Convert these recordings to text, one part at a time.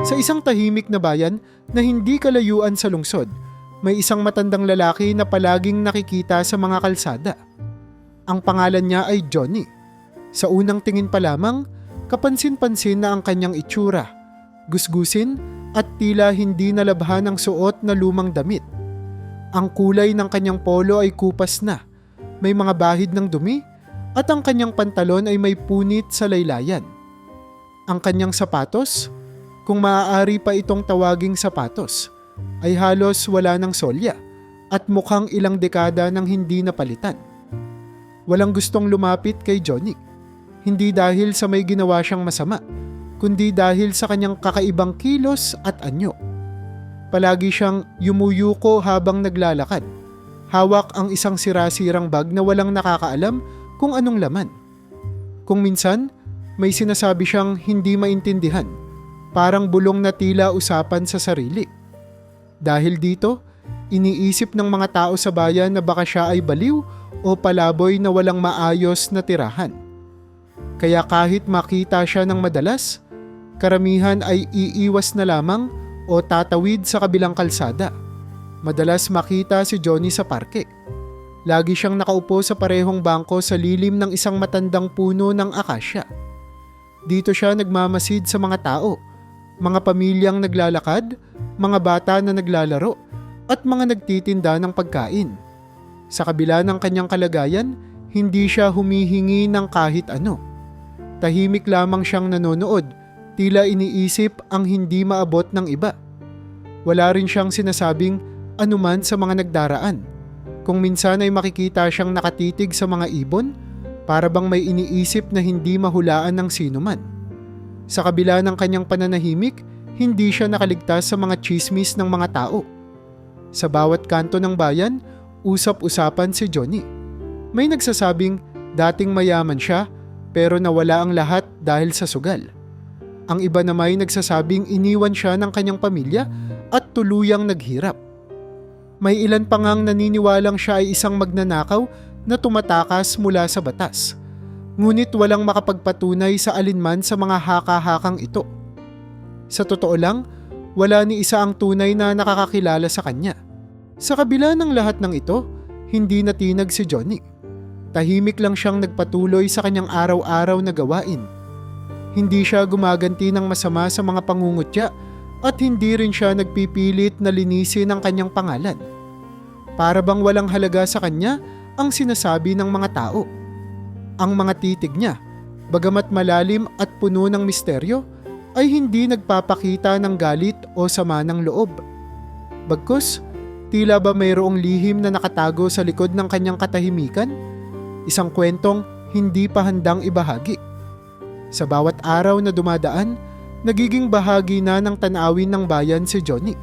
Sa isang tahimik na bayan na hindi kalayuan sa lungsod, may isang matandang lalaki na palaging nakikita sa mga kalsada. Ang pangalan niya ay Johnny. Sa unang tingin pa lamang, kapansin-pansin na ang kanyang itsura, gusgusin at tila hindi nalabhan ang suot na lumang damit. Ang kulay ng kanyang polo ay kupas na, may mga bahid ng dumi at ang kanyang pantalon ay may punit sa laylayan. Ang kanyang sapatos, kung maaari pa itong tawaging sapatos, ay halos wala ng solya at mukhang ilang dekada nang hindi napalitan. Walang gustong lumapit kay Johnny, hindi dahil sa may ginawa siyang masama, kundi dahil sa kanyang kakaibang kilos at anyo. Palagi siyang yumuyuko habang naglalakad. Hawak ang isang sira-sirang bag na walang nakakaalam kung anong laman. Kung minsan, may sinasabi siyang hindi maintindihan, parang bulong na tila usapan sa sarili. Dahil dito, iniisip ng mga tao sa bayan na baka siya ay baliw o palaboy na walang maayos na tirahan. Kaya kahit makita siya ng madalas, karamihan ay iiwas na lamang o tatawid sa kabilang kalsada. Madalas makita si Johnny sa parke. Lagi siyang nakaupo sa parehong bangko sa lilim ng isang matandang puno ng akasya. Dito siya nagmamasid sa mga tao, mga pamilyang naglalakad, mga bata na naglalaro, at mga nagtitinda ng pagkain. Sa kabila ng kanyang kalagayan, hindi siya humihingi ng kahit ano. Tahimik lamang siyang nanonood, tila iniisip ang hindi maabot ng iba. Wala rin siyang sinasabing anuman sa mga nagdaraan. Kung minsan ay makikita siyang nakatitig sa mga ibon, para bang may iniisip na hindi mahulaan ng sinuman. Sa kabila ng kanyang pananahimik, hindi siya nakaligtas sa mga chismis ng mga tao. Sa bawat kanto ng bayan, usap-usapan si Johnny. May nagsasabing dating mayaman siya pero nawala ang lahat dahil sa sugal. Ang iba naman ay nagsasabing iniwan siya ng kanyang pamilya at tuluyang naghirap. May ilan pa ngang naniniwalang siya ay isang magnanakaw na tumatakas mula sa batas. Ngunit walang makapagpatunay sa alinman sa mga haka-hakang ito. Sa totoo lang, wala ni isa ang tunay na nakakakilala sa kanya. Sa kabila ng lahat ng ito, hindi natinag si Johnny. Tahimik lang siyang nagpatuloy sa kanyang araw-araw na gawain. Hindi siya gumaganti ng masama sa mga pangungutya at hindi rin siya nagpipilit na linisin ang kanyang pangalan. Para bang walang halaga sa kanya ang sinasabi ng mga tao. Ang mga titig niya, bagamat malalim at puno ng misteryo, ay hindi nagpapakita ng galit o sama ng loob. Bagkus, tila ba mayroong lihim na nakatago sa likod ng kanyang katahimikan? Isang kwentong hindi pa handang ibahagi. Sa bawat araw na dumadaan, nagiging bahagi na ng tanawin ng bayan si Johnny.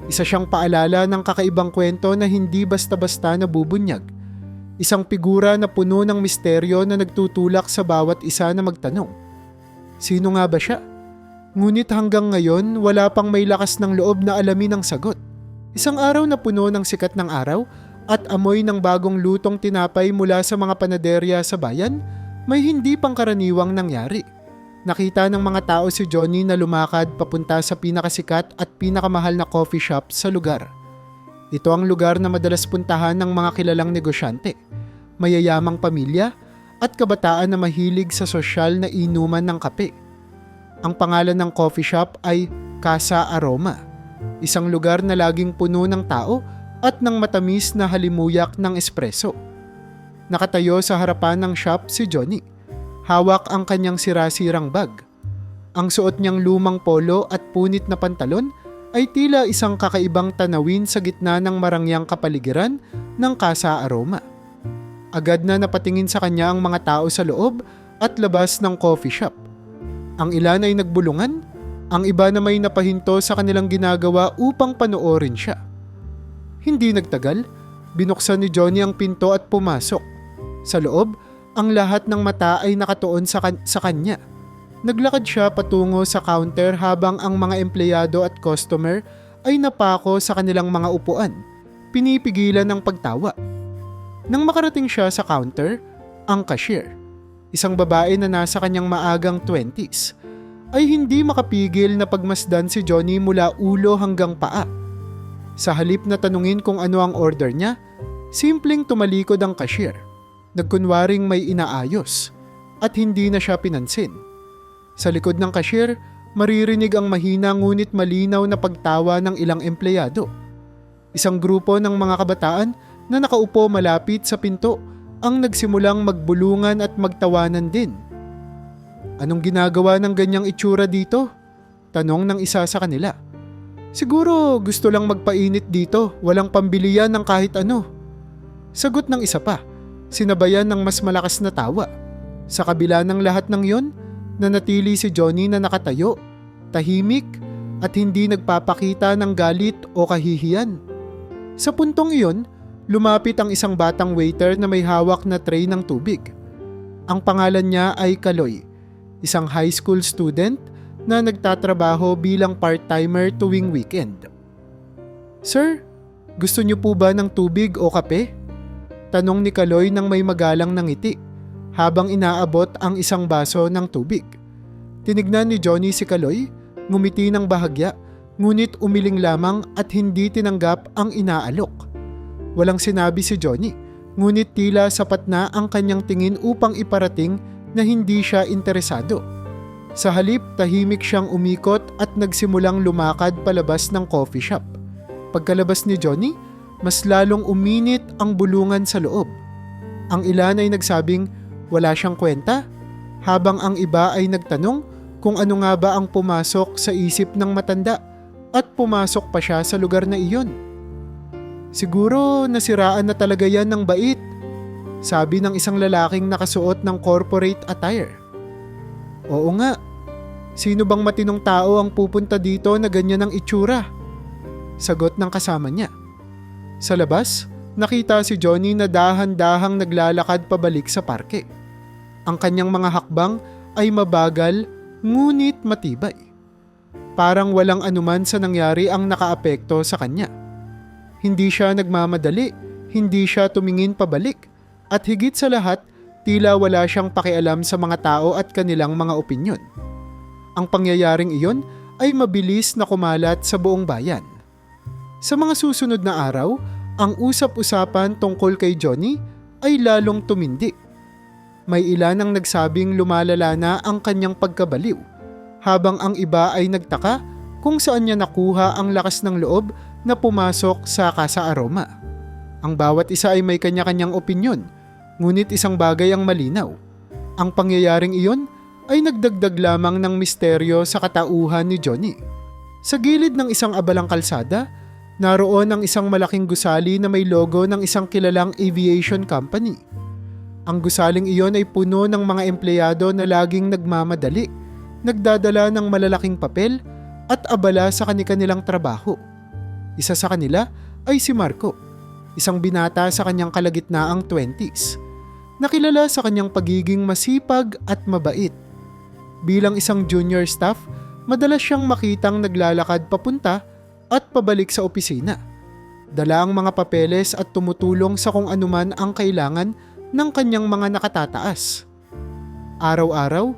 Isa siyang paalala ng kakaibang kwento na hindi basta-basta nabubunyag. Isang figura na puno ng misteryo na nagtutulak sa bawat isa na magtanong. Sino nga ba siya? Ngunit hanggang ngayon, wala pang may lakas ng loob na alamin ang sagot. Isang araw na puno ng sikat ng araw at amoy ng bagong lutong tinapay mula sa mga panaderya sa bayan, may hindi pangkaraniwang nangyari. Nakita ng mga tao si Johnny na lumakad papunta sa pinakasikat at pinakamahal na coffee shop sa lugar. Ito ang lugar na madalas puntahan ng mga kilalang negosyante, mayayamang pamilya at kabataan na mahilig sa sosyal na inuman ng kape. Ang pangalan ng coffee shop ay Casa Aroma, isang lugar na laging puno ng tao at ng matamis na halimuyak ng espresso. Nakatayo sa harapan ng shop si Johnny. Hawak ang kanyang sira-sirang bag. Ang suot niyang lumang polo at punit na pantalon ay tila isang kakaibang tanawin sa gitna ng marangyang kapaligiran ng Casa Aroma. Agad na napatingin sa kanya ang mga tao sa loob at labas ng coffee shop. Ang ilan ay nagbulungan, ang iba na may napahinto sa kanilang ginagawa upang panoorin siya. Hindi nagtagal, binuksan ni Johnny ang pinto at pumasok. Sa loob, ang lahat ng mata ay nakatuon sa kanya. Naglakad siya patungo sa counter habang ang mga empleyado at customer ay napako sa kanilang mga upuan, pinipigilan ng pagtawa. Nang makarating siya sa counter, ang cashier, isang babae na nasa kanyang maagang 20s, ay hindi makapigil na pagmasdan si Johnny mula ulo hanggang paa. Sa halip na tanungin kung ano ang order niya, simpleng tumalikod ang cashier. Nagkunwaring may inaayos at hindi na siya pinansin. Sa likod ng cashier, maririnig ang mahina ngunit malinaw na pagtawa ng ilang empleyado. Isang grupo ng mga kabataan na nakaupo malapit sa pinto ang nagsimulang magbulungan at magtawanan din. "Anong ginagawa ng ganyang itsura dito?" tanong ng isa sa kanila. "Siguro gusto lang magpainit dito, walang pambilihan ng kahit ano." Sagot ng isa pa, sinabayan ng mas malakas na tawa. Sa kabila ng lahat ng yon, nanatili si Johnny na nakatayo, tahimik at hindi nagpapakita ng galit o kahihiyan. Sa puntong iyon, lumapit ang isang batang waiter na may hawak na tray ng tubig. Ang pangalan niya ay Kaloy, isang high school student na nagtatrabaho bilang part-timer tuwing weekend. "Sir, gusto niyo po ba ng tubig o kape?" tanong ni Kaloy nang may magalang na ngiti habang inaabot ang isang baso ng tubig. Tinignan ni Johnny si Kaloy, ngumiti ng bahagya, ngunit umiling lamang at hindi tinanggap ang inaalok. Walang sinabi si Johnny, ngunit tila sapat na ang kanyang tingin upang iparating na hindi siya interesado. Sa halip, tahimik siyang umikot at nagsimulang lumakad palabas ng coffee shop. Pagkalabas ni Johnny, mas lalong uminit ang bulungan sa loob. Ang ilan ay nagsabing wala siyang kwenta, habang ang iba ay nagtanong kung ano nga ba ang pumasok sa isip ng matanda at pumasok pa siya sa lugar na iyon. "Siguro nasiraan na talaga yan ng bait," sabi ng isang lalaking nakasuot ng corporate attire. "Oo nga, sino bang matinong tao ang pupunta dito na ganyan ang itsura?" sagot ng kasama niya. Sa labas, nakita si Johnny na dahan-dahang naglalakad pabalik sa parke. Ang kanyang mga hakbang ay mabagal ngunit matibay. Parang walang anuman sa nangyari ang nakaapekto sa kanya. Hindi siya nagmamadali, hindi siya tumingin pabalik, at higit sa lahat, tila wala siyang pakialam sa mga tao at kanilang mga opinyon. Ang pangyayaring iyon ay mabilis na kumalat sa buong bayan. Sa mga susunod na araw, ang usap-usapan tungkol kay Johnny ay lalong tumindi. May ilan ang nagsabing lumalala na ang kanyang pagkabaliw, habang ang iba ay nagtaka kung saan niya nakuha ang lakas ng loob na pumasok sa Casa Aroma. Ang bawat isa ay may kanya-kanyang opinyon, ngunit isang bagay ang malinaw. Ang pangyayaring iyon ay nagdagdag lamang ng misteryo sa katauhan ni Johnny. Sa gilid ng isang abalang kalsada, naroon ang isang malaking gusali na may logo ng isang kilalang aviation company. Ang gusaling iyon ay puno ng mga empleyado na laging nagmamadali, nagdadala ng malalaking papel at abala sa kanilang trabaho. Isa sa kanila ay si Marco, isang binata sa kanyang kalagitnaang 20s, nakilala sa kanyang pagiging masipag at mabait. Bilang isang junior staff, madalas siyang makitang naglalakad papunta at pabalik sa opisina. Dala ang mga papeles at tumutulong sa kung anuman ang kailangan ng kanyang mga nakatataas. Araw-araw,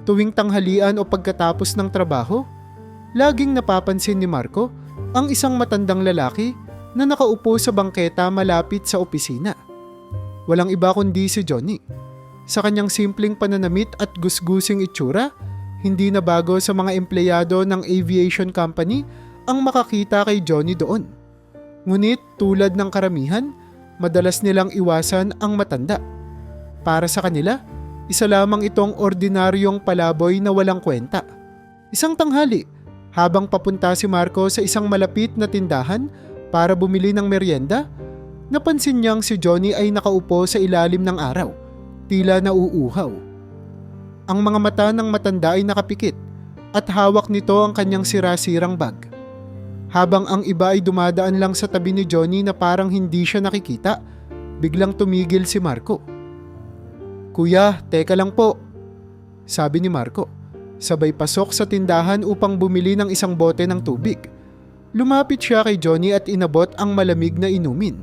tuwing tanghalian o pagkatapos ng trabaho, laging napapansin ni Marco ang isang matandang lalaki na nakaupo sa bangketa malapit sa opisina. Walang iba kundi si Johnny. Sa kanyang simpleng pananamit at gusgusing itsura, hindi na bago sa mga empleyado ng aviation company ang makakita kay Johnny doon. Ngunit tulad ng karamihan, madalas nilang iwasan ang matanda. Para sa kanila, isa lamang itong ordinaryong palaboy na walang kwenta. Isang tanghali, habang papunta si Marco sa isang malapit na tindahan para bumili ng merienda, napansin niyang si Johnny ay nakaupo sa ilalim ng araw, tila nauuhaw. Ang mga mata ng matanda ay nakapikit at hawak nito ang kanyang sira-sirang bag. Habang ang iba ay dumadaan lang sa tabi ni Johnny na parang hindi siya nakikita, biglang tumigil si Marco. "Kuya, teka lang po," sabi ni Marco. Sabay pasok sa tindahan upang bumili ng isang bote ng tubig. Lumapit siya kay Johnny at inabot ang malamig na inumin.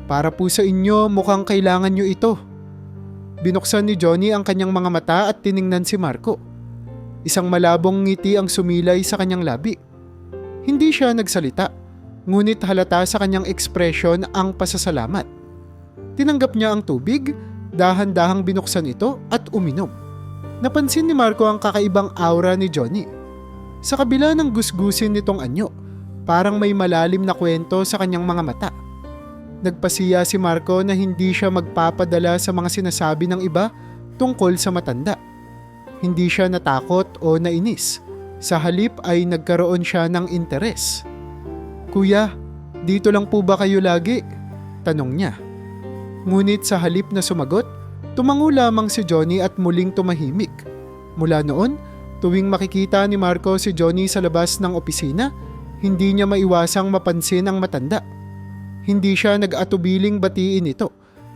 "Para po sa inyo, mukhang kailangan nyo ito," Binuksan ni Johnny ang kanyang mga mata at tiningnan si Marco. Isang malabong ngiti ang sumilay sa kanyang labi. Hindi siya nagsalita, ngunit halata sa kanyang ekspresyon ang pasasalamat. Tinanggap niya ang tubig, dahan-dahang binuksan ito at uminom. Napansin ni Marco ang kakaibang aura ni Johnny. Sa kabila ng gusgusin nitong anyo, parang may malalim na kwento sa kanyang mga mata. Nagpasiya si Marco na hindi siya magpapadala sa mga sinasabi ng iba tungkol sa matanda. Hindi siya natakot o nainis. Sa halip ay nagkaroon siya ng interes. "Kuya, dito lang po ba kayo lagi?" tanong niya. Ngunit sa halip na sumagot, tumango lamang si Johnny at muling tumahimik. Mula noon, tuwing makikita ni Marco si Johnny sa labas ng opisina, hindi niya maiwasang mapansin ang matanda. Hindi siya nag-atubiling batiin ito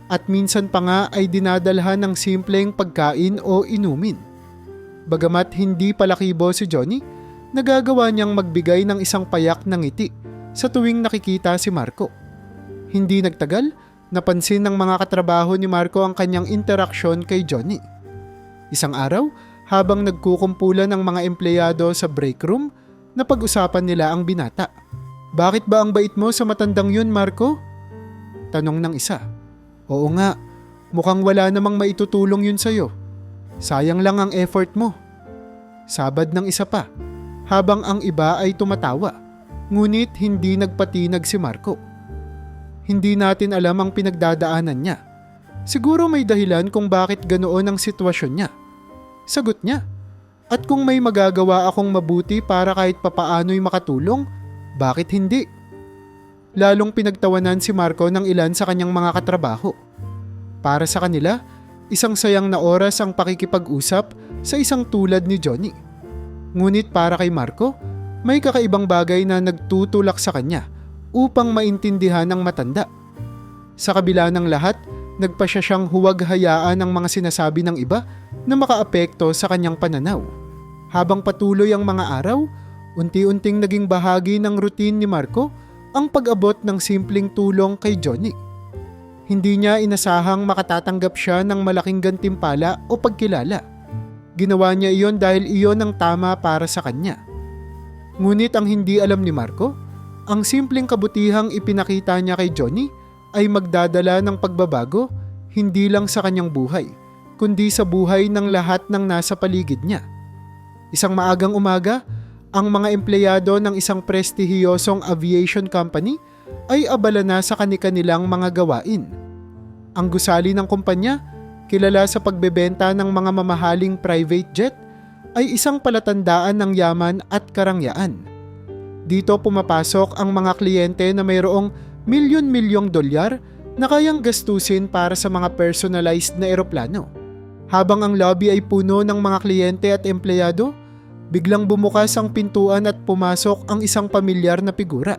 at minsan pa nga ay dinadalhan ng simpleng pagkain o inumin. Bagamat hindi palakibo si Johnny, nagagawa niyang magbigay ng isang payak ng ngiti sa tuwing nakikita si Marco. Hindi nagtagal, napansin ng mga katrabaho ni Marco ang kanyang interaksyon kay Johnny. Isang araw, habang nagkukumpulan ng mga empleyado sa break room, napag-usapan nila ang binata. "Bakit ba ang bait mo sa matandang yun, Marco?" tanong ng isa. "Oo nga, mukhang wala namang maitutulong yun sa'yo. Sayang lang ang effort mo." Sabad ng isa pa, habang ang iba ay tumatawa. Ngunit hindi nagpatinag si Marco. Hindi natin alam ang pinagdadaanan niya. Siguro may dahilan kung bakit ganoon ang sitwasyon niya. Sagot niya. At kung may magagawa akong mabuti para kahit papaano'y makatulong, bakit hindi? Lalong pinagtawanan si Marco ng ilan sa kanyang mga katrabaho. Para sa kanila, isang sayang na oras ang pakikipag-usap sa isang tulad ni Johnny. Ngunit para kay Marco, may kakaibang bagay na nagtutulak sa kanya upang maintindihan ng matanda. Sa kabila ng lahat, nagpasya siyang huwag hayaan ang mga sinasabi ng iba na makaapekto sa kanyang pananaw. Habang patuloy ang mga araw, unti-unting naging bahagi ng routine ni Marco ang pag-abot ng simpleng tulong kay Johnny. Hindi niya inasahang makatatanggap siya ng malaking gantimpala o pagkilala. Ginawa niya iyon dahil iyon ang tama para sa kanya. Ngunit ang hindi alam ni Marco, ang simpleng kabutihang ipinakita niya kay Johnny ay magdadala ng pagbabago hindi lang sa kanyang buhay, kundi sa buhay ng lahat ng nasa paligid niya. Isang maagang umaga, ang mga empleyado ng isang prestihiyosong aviation company ay abala na sa kani-kanilang mga gawain. Ang gusali ng kumpanya, kilala sa pagbebenta ng mga mamahaling private jet, ay isang palatandaan ng yaman at karangyaan. Dito pumapasok ang mga kliyente na mayroong milyon-milyong dolyar na kayang gastusin para sa mga personalized na eroplano. Habang ang lobby ay puno ng mga kliyente at empleyado, biglang bumukas ang pintuan at pumasok ang isang pamilyar na figura.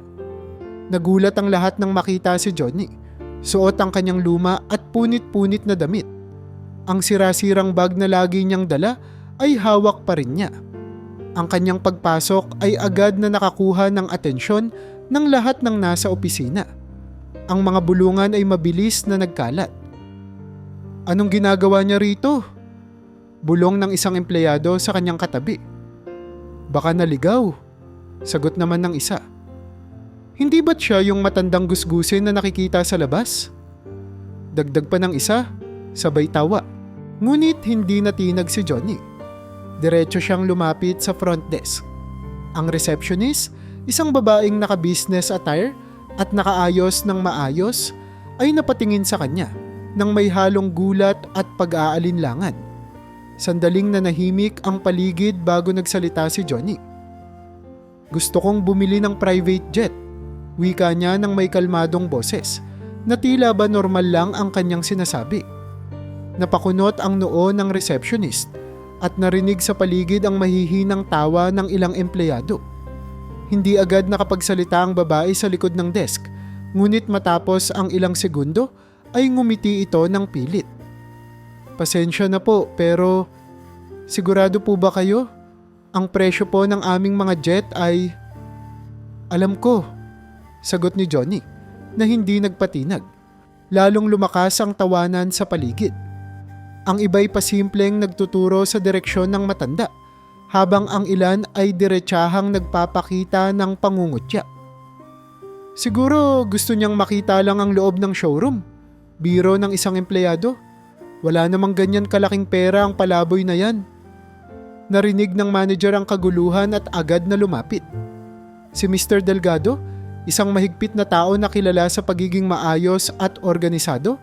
Nagulat ang lahat nang makita si Johnny. Suot ang kanyang luma at punit-punit na damit. Ang sirasirang bag na lagi niyang dala ay hawak pa rin niya. Ang kanyang pagpasok ay agad na nakakuha ng atensyon ng lahat ng nasa opisina. Ang mga bulungan ay mabilis na nagkalat. "Anong ginagawa niya rito?" bulong ng isang empleyado sa kanyang katabi. "Baka naligaw," sagot naman ng isa. "Hindi ba't siya yung matandang gusgusin na nakikita sa labas?" Dagdag pa ng isa, sabay tawa. Ngunit hindi natinag si Johnny. Diretso siyang lumapit sa front desk. Ang receptionist, isang babaeng naka-business attire at nakaayos ng maayos, ay napatingin sa kanya nang may halong gulat at pag-aalinlangan. Sandaling nanahimik ang paligid bago nagsalita si Johnny. "Gusto kong bumili ng private jet," wika niya ng may kalmadong boses, na tila ba normal lang ang kanyang sinasabi. Napakunot ang noo ng receptionist at narinig sa paligid ang mahihinang tawa ng ilang empleyado. Hindi agad nakapagsalita ang babae sa likod ng desk, ngunit matapos ang ilang segundo ay ngumiti ito ng pilit. "Pasensya na po, pero sigurado po ba kayo? Ang presyo po ng aming mga jet ay..." "Alam ko," sagot ni Johnny na hindi nagpatinag. Lalong lumakas ang tawanan sa paligid. Ang iba'y pasimpleng nagtuturo sa direksyon ng matanda, habang ang ilan ay diretsahang nagpapakita ng pangungutya. Siguro gusto niyang makita lang ang loob ng showroom. Biro ng isang empleyado. Wala namang ganyan kalaking pera ang palaboy na yan. Narinig ng manager ang kaguluhan at agad na lumapit. Si Mr. Delgado, isang mahigpit na tao na kilala sa pagiging maayos at organisado,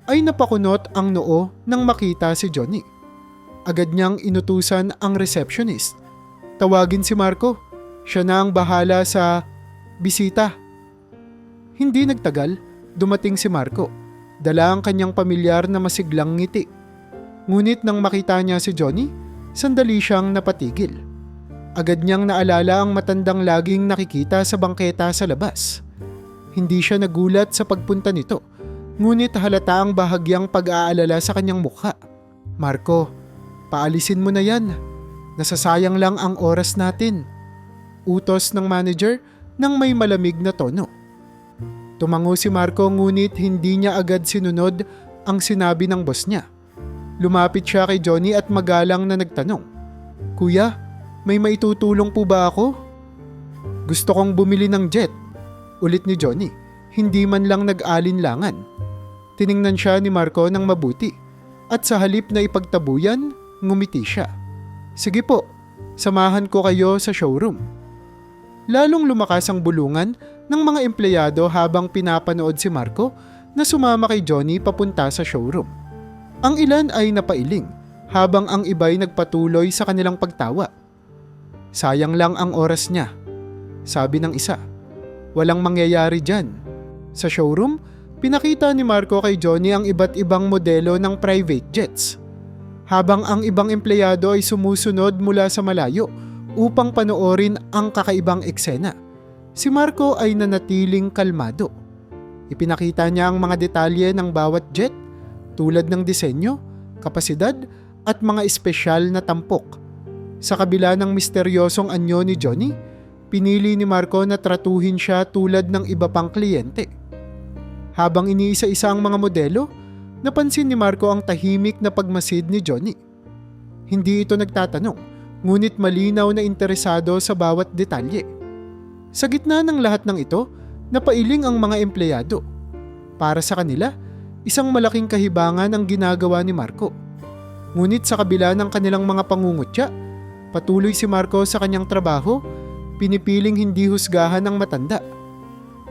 ay napakunot ang noo nang makita si Johnny. Agad niyang inutusan ang receptionist. Tawagin si Marco. Siya na ang bahala sa bisita. Hindi nagtagal, dumating si Marco. Dala ang kanyang pamilyar na masiglang ngiti. Ngunit nang makita niya si Johnny, sandali siyang napatigil. Agad niyang naalala ang matandang laging nakikita sa bangketa sa labas. Hindi siya nagulat sa pagpunta nito, ngunit halata ang bahagyang pag-aalala sa kanyang mukha. Marco, paalisin mo na yan. Nasasayang lang ang oras natin. Utos ng manager nang may malamig na tono. Tumango si Marco ngunit hindi niya agad sinunod ang sinabi ng boss niya. Lumapit siya kay Johnny at magalang na nagtanong, "Kuya, may maitutulong po ba ako?" "Gusto kong bumili ng jet," ulit ni Johnny, hindi man lang nag-alinlangan. Tiningnan siya ni Marco ng mabuti at sa halip na ipagtabuyan, ngumiti siya. "Sige po, samahan ko kayo sa showroom." Lalong lumakas ang bulungan ng mga empleyado habang pinapanood si Marco na sumama kay Johnny papunta sa showroom. Ang ilan ay napailing habang ang iba'y nagpatuloy sa kanilang pagtawa. "Sayang lang ang oras niya," sabi ng isa. "Walang mangyayari dyan." Sa showroom, pinakita ni Marco kay Johnny ang iba't ibang modelo ng private jets. Habang ang ibang empleyado ay sumusunod mula sa malayo upang panoorin ang kakaibang eksena, si Marco ay nanatiling kalmado. Ipinakita niya ang mga detalye ng bawat jet, tulad ng disenyo, kapasidad at mga espesyal na tampok. Sa kabila ng misteryosong anyo ni Johnny, pinili ni Marco na tratuhin siya tulad ng iba pang kliyente. Habang iniisa-isa ang mga modelo, napansin ni Marco ang tahimik na pagmasid ni Johnny. Hindi ito nagtatanong, ngunit malinaw na interesado sa bawat detalye. Sa gitna ng lahat ng ito, napailing ang mga empleyado. Para sa kanila, isang malaking kahibangan ang ginagawa ni Marco. Ngunit sa kabila ng kanilang mga pangungutya, patuloy si Marco sa kanyang trabaho, pinipiling hindi husgahan ng matanda.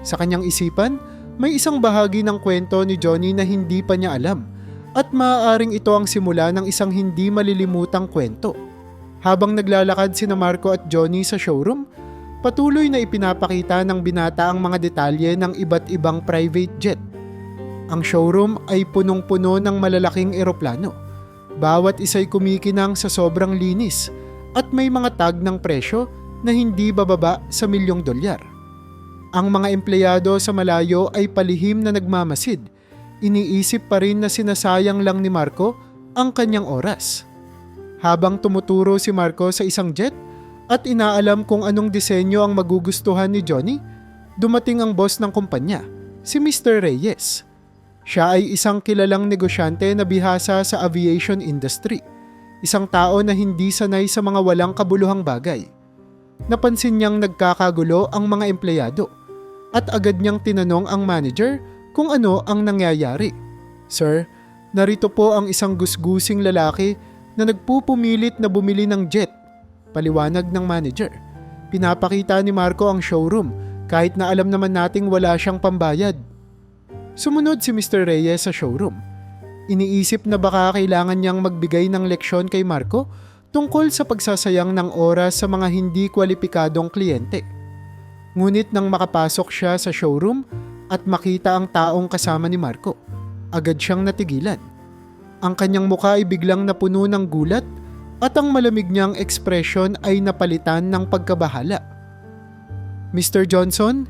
Sa kanyang isipan, may isang bahagi ng kwento ni Johnny na hindi pa niya alam at maaaring ito ang simula ng isang hindi malilimutang kwento. Habang naglalakad sina Marco at Johnny sa showroom, patuloy na ipinapakita ng binata ang mga detalye ng iba't ibang private jet. Ang showroom ay punong-puno ng malalaking eroplano. Bawat isa'y kumikinang sa sobrang linis at may mga tag ng presyo na hindi bababa sa $1,000,000. Ang mga empleyado sa malayo ay palihim na nagmamasid. Iniisip pa rin na sinasayang lang ni Marco ang kanyang oras. Habang tumuturo si Marco sa isang jet at inaalam kung anong disenyo ang magugustuhan ni Johnny, dumating ang boss ng kumpanya, si Mr. Reyes. Siya ay isang kilalang negosyante na bihasa sa aviation industry. Isang tao na hindi sanay sa mga walang kabuluhang bagay. Napansin niyang nagkakagulo ang mga empleyado at agad niyang tinanong ang manager kung ano ang nangyayari. "Sir, narito po ang isang gusgusing lalaki na nagpupumilit na bumili ng jet," paliwanag ng manager. Pinapakita ni Marco ang showroom kahit na alam naman nating wala siyang pambayad. Sumunod si Mr. Reyes sa showroom. Iniisip na baka kailangan niyang magbigay ng leksyon kay Marco tungkol sa pagsasayang ng oras sa mga hindi kwalipikadong kliyente. Ngunit nang makapasok siya sa showroom at makita ang taong kasama ni Marco, agad siyang natigilan. Ang kanyang mukha ay biglang napuno ng gulat at ang malamig niyang ekspresyon ay napalitan ng pagkabahala. "Mr. Johnson?"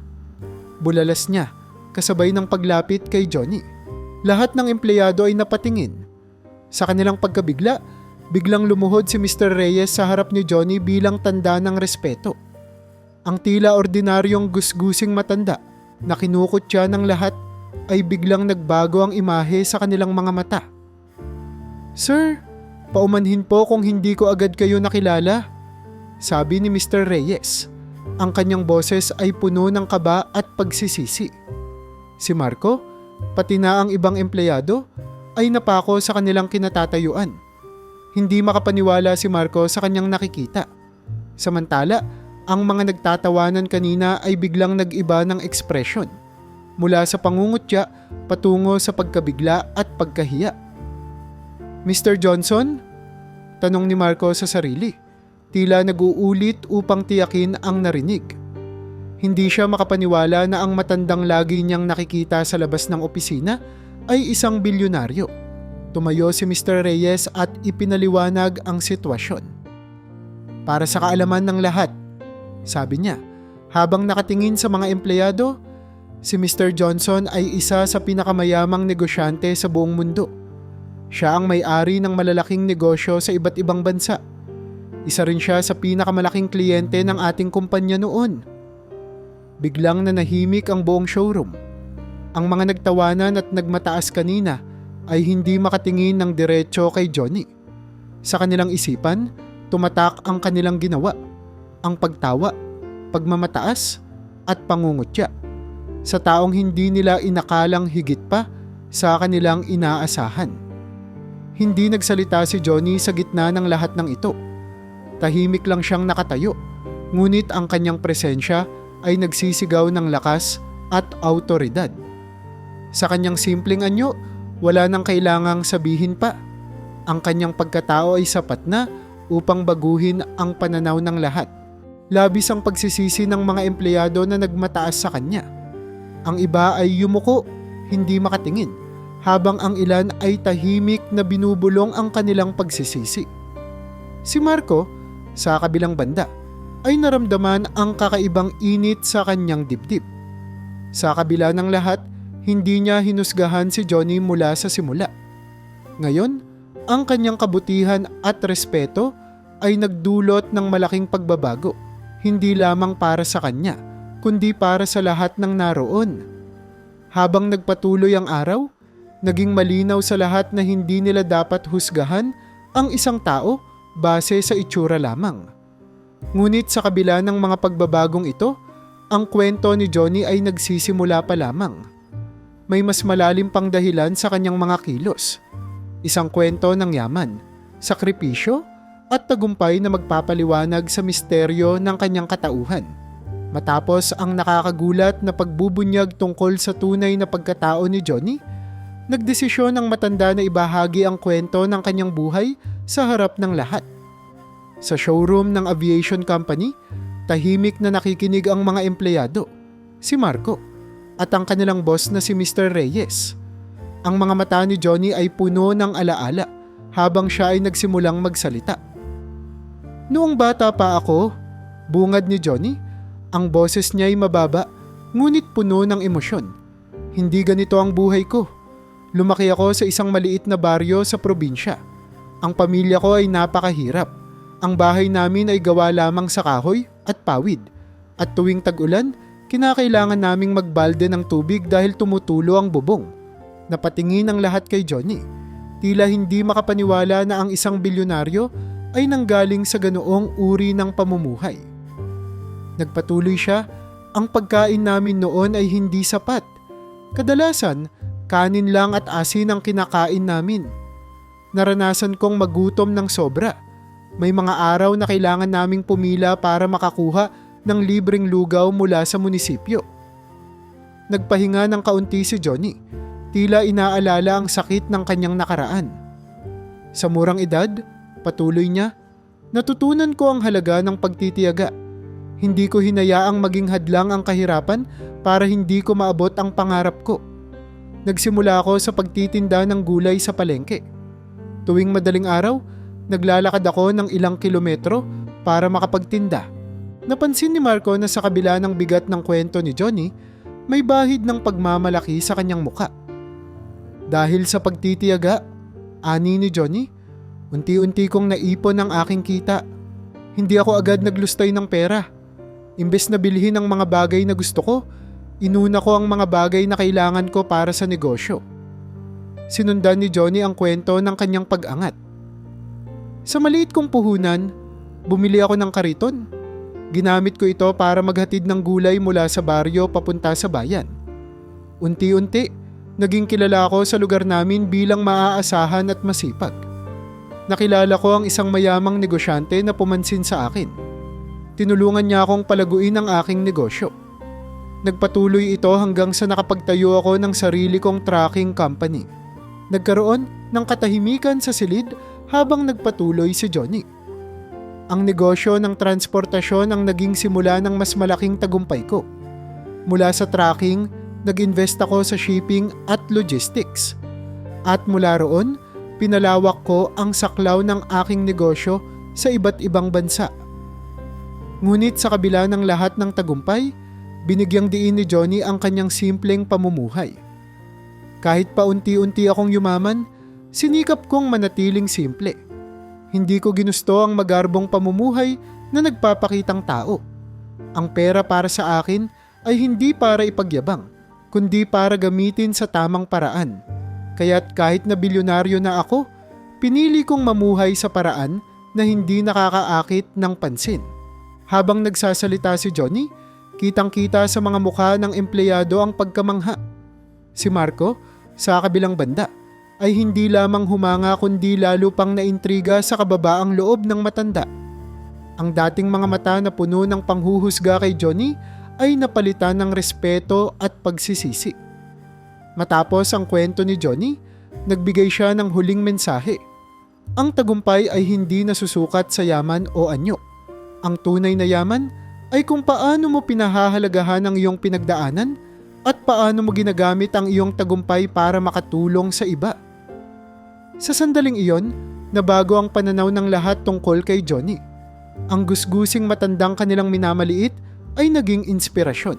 Bulalas niya, kasabay ng paglapit kay Johnny. Lahat ng empleyado ay napatingin. Sa kanilang pagkabigla, biglang lumuhod si Mr. Reyes sa harap ni Johnny bilang tanda ng respeto. Ang tila ordinaryong gusgusing matanda na kinukutya ng lahat ay biglang nagbago ang imahe sa kanilang mga mata. "Sir, paumanhin po kung hindi ko agad kayo nakilala," sabi ni Mr. Reyes. Ang kanyang boses ay puno ng kaba at pagsisisi. Si Marco, pati na ang ibang empleyado, ay napako sa kanilang kinatatayuan. Hindi makapaniwala si Marco sa kanyang nakikita. Samantala, ang mga nagtatawanan kanina ay biglang nag-iba ng ekspresyon, mula sa pangungutya patungo sa pagkabigla at pagkahiya. "Mr. Johnson?" tanong ni Marco sa sarili, tila nag-uulit upang tiyakin ang narinig. Hindi siya makapaniwala na ang matandang lagi niyang nakikita sa labas ng opisina ay isang bilyonaryo. Tumayo si Mr. Reyes at ipinaliwanag ang sitwasyon. "Para sa kaalaman ng lahat," sabi niya, habang nakatingin sa mga empleyado, si Mr. Johnson ay isa sa pinakamayamang negosyante sa buong mundo. Siya ang may-ari ng malalaking negosyo sa iba't ibang bansa. Isa rin siya sa pinakamalaking kliyente ng ating kumpanya noon. Biglang nanahimik ang buong showroom. Ang mga nagtawanan at nagmataas kanina ay hindi makatingin ng diretso kay Johnny. Sa kanilang isipan, tumatak ang kanilang ginawa, ang pagtawa, pagmamataas at pangungutya sa taong hindi nila inakalang higit pa sa kanilang inaasahan. Hindi nagsalita si Johnny sa gitna ng lahat ng ito. Tahimik lang siyang nakatayo, ngunit ang kanyang presensya ay nagsisigaw ng lakas at awtoridad. Sa kanyang simpleng anyo, wala nang kailangang sabihin pa. Ang kanyang pagkatao ay sapat na upang baguhin ang pananaw ng lahat. Labis ang pagsisisi ng mga empleyado na nagmataas sa kanya. Ang iba ay yumuko, hindi makatingin, habang ang ilan ay tahimik na binubulong ang kanilang pagsisisi. Si Marco, sa kabilang banda, ay naramdaman ang kakaibang init sa kanyang dibdib. Sa kabila ng lahat, hindi niya hinusgahan si Johnny mula sa simula. Ngayon, ang kanyang kabutihan at respeto ay nagdulot ng malaking pagbabago, hindi lamang para sa kanya, kundi para sa lahat ng naroon. Habang nagpatuloy ang araw, naging malinaw sa lahat na hindi nila dapat husgahan ang isang tao base sa itsura lamang. Ngunit sa kabila ng mga pagbabagong ito, ang kwento ni Johnny ay nagsisimula pa lamang. May mas malalim pang dahilan sa kanyang mga kilos. Isang kwento ng yaman, sakripisyo at tagumpay na magpapaliwanag sa misteryo ng kanyang katauhan. Matapos ang nakakagulat na pagbubunyag tungkol sa tunay na pagkatao ni Johnny, nagdesisyon ang matanda na ibahagi ang kwento ng kanyang buhay sa harap ng lahat. Sa showroom ng aviation company, tahimik na nakikinig ang mga empleyado, si Marco, at ang kanilang boss na si Mr. Reyes. Ang mga mata ni Johnny ay puno ng alaala habang siya ay nagsimulang magsalita. "Noong bata pa ako," bungad ni Johnny, ang boses niya ay mababa ngunit puno ng emosyon. "Hindi ganito ang buhay ko. Lumaki ako sa isang maliit na baryo sa probinsya. Ang pamilya ko ay napakahirap. Ang bahay namin ay gawa lamang sa kahoy at pawid. At tuwing tag-ulan, kinakailangan naming magbalde ng tubig dahil tumutulo ang bubong." Napatingin ang lahat kay Johnny. Tila hindi makapaniwala na ang isang bilyonaryo ay nanggaling sa ganoong uri ng pamumuhay. Nagpatuloy siya, "Ang pagkain namin noon ay hindi sapat. Kadalasan, kanin lang at asin ang kinakain namin. Naranasan kong magutom ng sobra. May mga araw na kailangan naming pumila para makakuha ng libreng lugaw mula sa munisipyo." Nagpahinga ng kaunti si Johnny, tila inaalala ang sakit ng kanyang nakaraan. "Sa murang edad," patuloy niya, "natutunan ko ang halaga ng pagtitiyaga. Hindi ko hinayaang maging hadlang ang kahirapan para hindi ko maabot ang pangarap ko. Nagsimula ako sa pagtitinda ng gulay sa palengke. Tuwing madaling araw, naglalakad ako ng ilang kilometro para makapagtinda." Napansin ni Marco na sa kabila ng bigat ng kwento ni Johnny, may bahid ng pagmamalaki sa kanyang muka. "Dahil sa pagtitiyaga," ani ni Johnny, "unti-unti kong naipon ang aking kita. Hindi ako agad naglustay ng pera. Imbes na bilhin ang mga bagay na gusto ko, inuna ko ang mga bagay na kailangan ko para sa negosyo. Sinundan ni Johnny ang kwento ng kanyang pag-angat. Sa maliit kong puhunan, bumili ako ng kariton. Ginamit ko ito para maghatid ng gulay mula sa baryo papunta sa bayan. Unti-unti, naging kilala ako sa lugar namin bilang maaasahan at masipag. Nakilala ko ang isang mayamang negosyante na pumansin sa akin. Tinulungan niya akong palaguin ang aking negosyo. Nagpatuloy ito hanggang sa nakapagtayo ako ng sarili kong trucking company. Nagkaroon ng katahimikan sa silid habang nagpatuloy si Johnny. Ang negosyo ng transportasyon ang naging simula ng mas malaking tagumpay ko. Mula sa trucking, nag-invest ako sa shipping at logistics. At mula roon, pinalawak ko ang saklaw ng aking negosyo sa iba't ibang bansa. Ngunit sa kabila ng lahat ng tagumpay, binigyang diin ni Johnny ang kanyang simpleng pamumuhay. Kahit paunti-unti akong yumaman, sinikap kong manatiling simple. Hindi ko ginusto ang magarbong pamumuhay na nagpapakitang tao. Ang pera para sa akin ay hindi para ipagyabang, kundi para gamitin sa tamang paraan. Kaya't kahit na bilyonaryo na ako, pinili kong mamuhay sa paraan na hindi nakakaakit ng pansin. Habang nagsasalita si Johnny, kitang-kita sa mga mukha ng empleyado ang pagkamangha. Si Marco, sa kabilang banda, ay hindi lamang humanga kundi lalo pang naintriga sa kababaang loob ng matanda. Ang dating mga mata na puno ng panghuhusga kay Johnny ay napalitan ng respeto at pagsisisi. Matapos ang kwento ni Johnny, nagbigay siya ng huling mensahe. Ang tagumpay ay hindi nasusukat sa yaman o anyo. Ang tunay na yaman ay kung paano mo pinahahalagahan ang iyong pinagdaanan at paano mo ginagamit ang iyong tagumpay para makatulong sa iba. Sa sandaling iyon, nabago ang pananaw ng lahat tungkol kay Johnny. Ang gusgusing matandang kanilang minamaliit ay naging inspirasyon.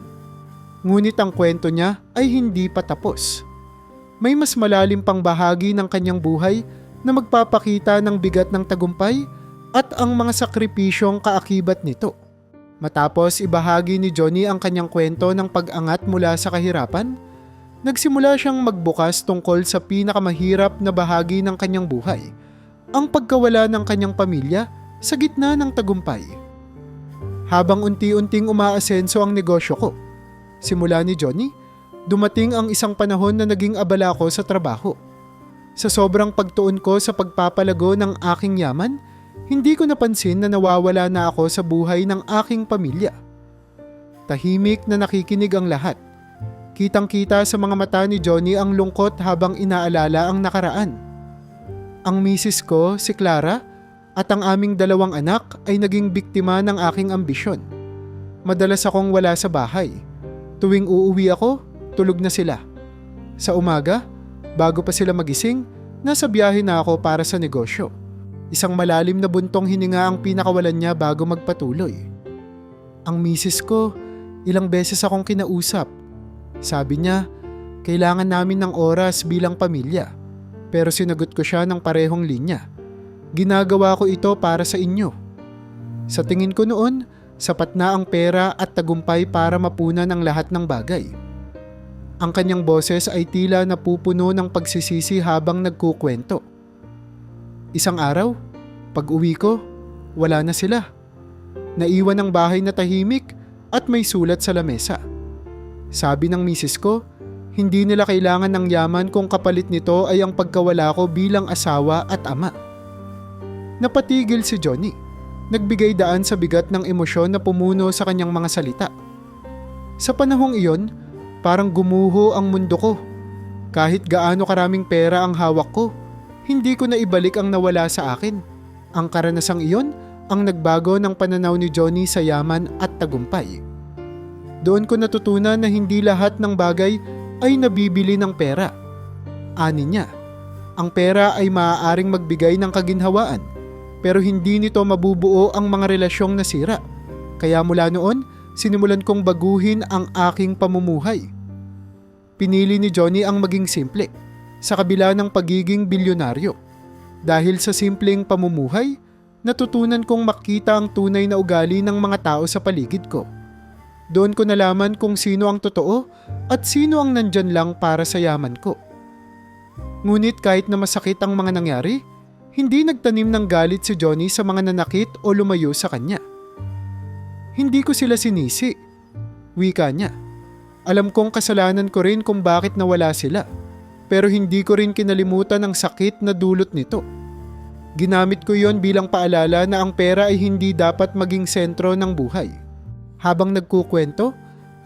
Ngunit ang kwento niya ay hindi pa tapos. May mas malalim pang bahagi ng kanyang buhay na magpapakita ng bigat ng tagumpay at ang mga sakripisyong kaakibat nito. Matapos ibahagi ni Johnny ang kanyang kwento ng pag-angat mula sa kahirapan, nagsimula siyang magbukas tungkol sa pinakamahirap na bahagi ng kanyang buhay, ang pagkawala ng kanyang pamilya sa gitna ng tagumpay. Habang unti-unting umaasenso ang negosyo ko, simula ni Johnny, dumating ang isang panahon na naging abala ko sa trabaho. Sa sobrang pagtuon ko sa pagpapalago ng aking yaman, hindi ko napansin na nawawala na ako sa buhay ng aking pamilya. Tahimik na nakikinig ang lahat. Kitang-kita sa mga mata ni Johnny ang lungkot habang inaalala ang nakaraan. Ang misis ko, si Clara, at ang aming dalawang anak ay naging biktima ng aking ambisyon. Madalas akong wala sa bahay. Tuwing uuwi ako, tulog na sila. Sa umaga, bago pa sila magising, nasa biyahe na ako para sa negosyo. Isang malalim na buntong hininga ang pinakawalan niya bago magpatuloy. Ang misis ko, ilang beses akong kinausap. Sabi niya, kailangan namin ng oras bilang pamilya. Pero sinagot ko siya ng parehong linya. Ginagawa ko ito para sa inyo. Sa tingin ko noon, sapat na ang pera at tagumpay para mapunan ang lahat ng bagay. Ang kanyang boses ay tila napupuno ng pagsisisi habang nagkukwento. Isang araw, pag-uwi ko, wala na sila. Naiwan ang bahay na tahimik at may sulat sa lamesa. Sabi ng misis ko, hindi nila kailangan ng yaman kung kapalit nito ay ang pagkawala ko bilang asawa at ama. Napatigil si Johnny. Nagbigay daan sa bigat ng emosyon na pumuno sa kanyang mga salita. Sa panahong iyon, parang gumuho ang mundo ko. Kahit gaano karaming pera ang hawak ko, hindi ko na ibalik ang nawala sa akin. Ang karanasang iyon ang nagbago ng pananaw ni Johnny sa yaman at tagumpay. Doon ko natutunan na hindi lahat ng bagay ay nabibili ng pera. Ani niya, ang pera ay maaaring magbigay ng kaginhawaan, pero hindi nito mabubuo ang mga relasyong nasira. Kaya mula noon, sinimulan kong baguhin ang aking pamumuhay. Pinili ni Johnny ang maging simple, sa kabila ng pagiging bilyonaryo. Dahil sa simpleng pamumuhay, natutunan kong makita ang tunay na ugali ng mga tao sa paligid ko. Doon ko nalaman kung sino ang totoo at sino ang nandyan lang para sa yaman ko. Ngunit kahit na masakit ang mga nangyari, hindi nagtanim ng galit si Johnny sa mga nanakit o lumayo sa kanya. Hindi ko sila sinisi, wika niya. Alam kong kasalanan ko rin kung bakit nawala sila, pero hindi ko rin kinalimutan ang sakit na dulot nito. Ginamit ko yon bilang paalala na ang pera ay hindi dapat maging sentro ng buhay. Habang nagkukwento,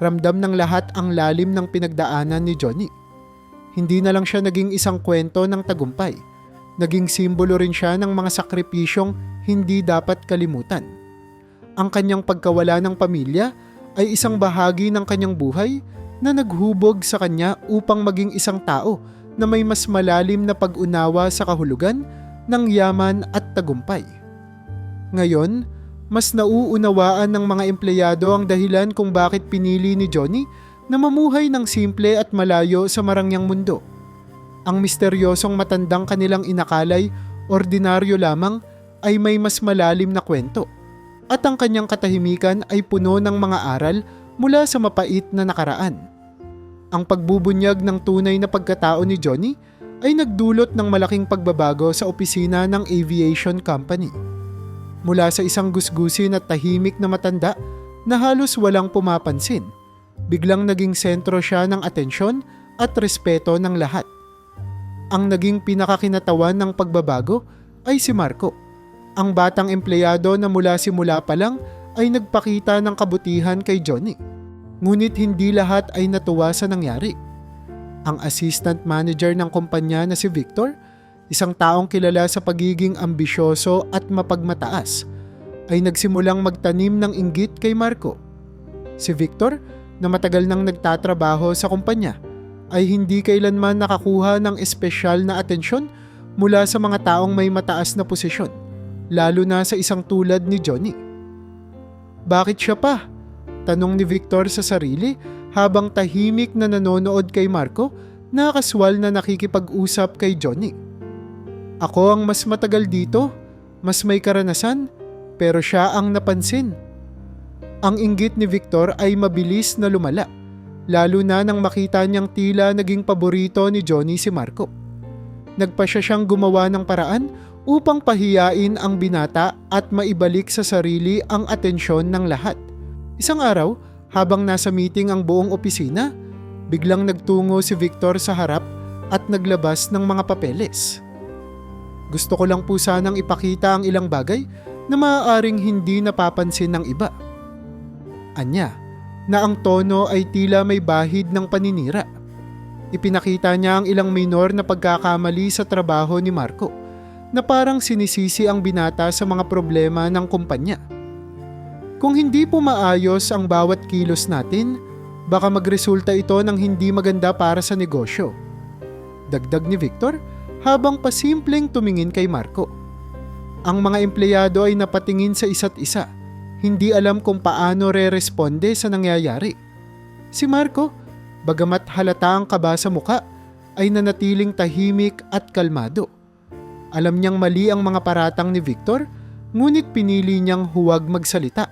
ramdam ng lahat ang lalim ng pinagdaanan ni Johnny. Hindi na lang siya naging isang kwento ng tagumpay. Naging simbolo rin siya ng mga sakripisyong hindi dapat kalimutan. Ang kanyang pagkawala ng pamilya ay isang bahagi ng kanyang buhay na naghubog sa kanya upang maging isang tao na may mas malalim na pag-unawa sa kahulugan ng yaman at tagumpay. Ngayon, mas nauunawaan ng mga empleyado ang dahilan kung bakit pinili ni Johnny na mamuhay ng simple at malayo sa marangyang mundo. Ang misteryosong matandang kanilang inakalay, ordinaryo lamang, ay may mas malalim na kwento. At ang kanyang katahimikan ay puno ng mga aral mula sa mapait na nakaraan. Ang pagbubunyag ng tunay na pagkatao ni Johnny ay nagdulot ng malaking pagbabago sa opisina ng aviation company. Mula sa isang gusgusin at tahimik na matanda na halos walang pumapansin, biglang naging sentro siya ng atensyon at respeto ng lahat. Ang naging pinakakinatawan ng pagbabago ay si Marco, ang batang empleyado na mula simula pa lang ay nagpakita ng kabutihan kay Johnny. Ngunit hindi lahat ay natuwa sa nangyari. Ang assistant manager ng kumpanya na si Victor, isang taong kilala sa pagiging ambisyoso at mapagmataas, ay nagsimulang magtanim ng inggit kay Marco. Si Victor, na matagal nang nagtatrabaho sa kumpanya, ay hindi kailanman nakakuha ng espesyal na atensyon mula sa mga taong may mataas na posisyon, lalo na sa isang tulad ni Johnny. Bakit siya pa? Tanong ni Victor sa sarili habang tahimik na nanonood kay Marco na kaswal na nakikipag-usap kay Johnny. Ako ang mas matagal dito, mas may karanasan, pero siya ang napansin. Ang inggit ni Victor ay mabilis na lumala, lalo na nang makita niyang tila naging paborito ni Johnny si Marco. Nagpa siyang gumawa ng paraan upang pahiyain ang binata at maibalik sa sarili ang atensyon ng lahat. Isang araw, habang nasa meeting ang buong opisina, biglang nagtungo si Victor sa harap at naglabas ng mga papeles. Gusto ko lang po sanang ipakita ang ilang bagay na maaaring hindi napapansin ng iba. Anya, na ang tono ay tila may bahid ng paninira. Ipinakita niya ang ilang minor na pagkakamali sa trabaho ni Marco, na parang sinisisi ang binata sa mga problema ng kumpanya. Kung hindi po maayos ang bawat kilos natin, baka magresulta ito ng hindi maganda para sa negosyo. Dagdag ni Victor habang pasimpleng tumingin kay Marco. Ang mga empleyado ay napatingin sa isa't isa, hindi alam kung paano re-responde sa nangyayari. Si Marco, bagamat halata ang kaba sa muka, ay nanatiling tahimik at kalmado. Alam niyang mali ang mga paratang ni Victor, ngunit pinili niyang huwag magsalita.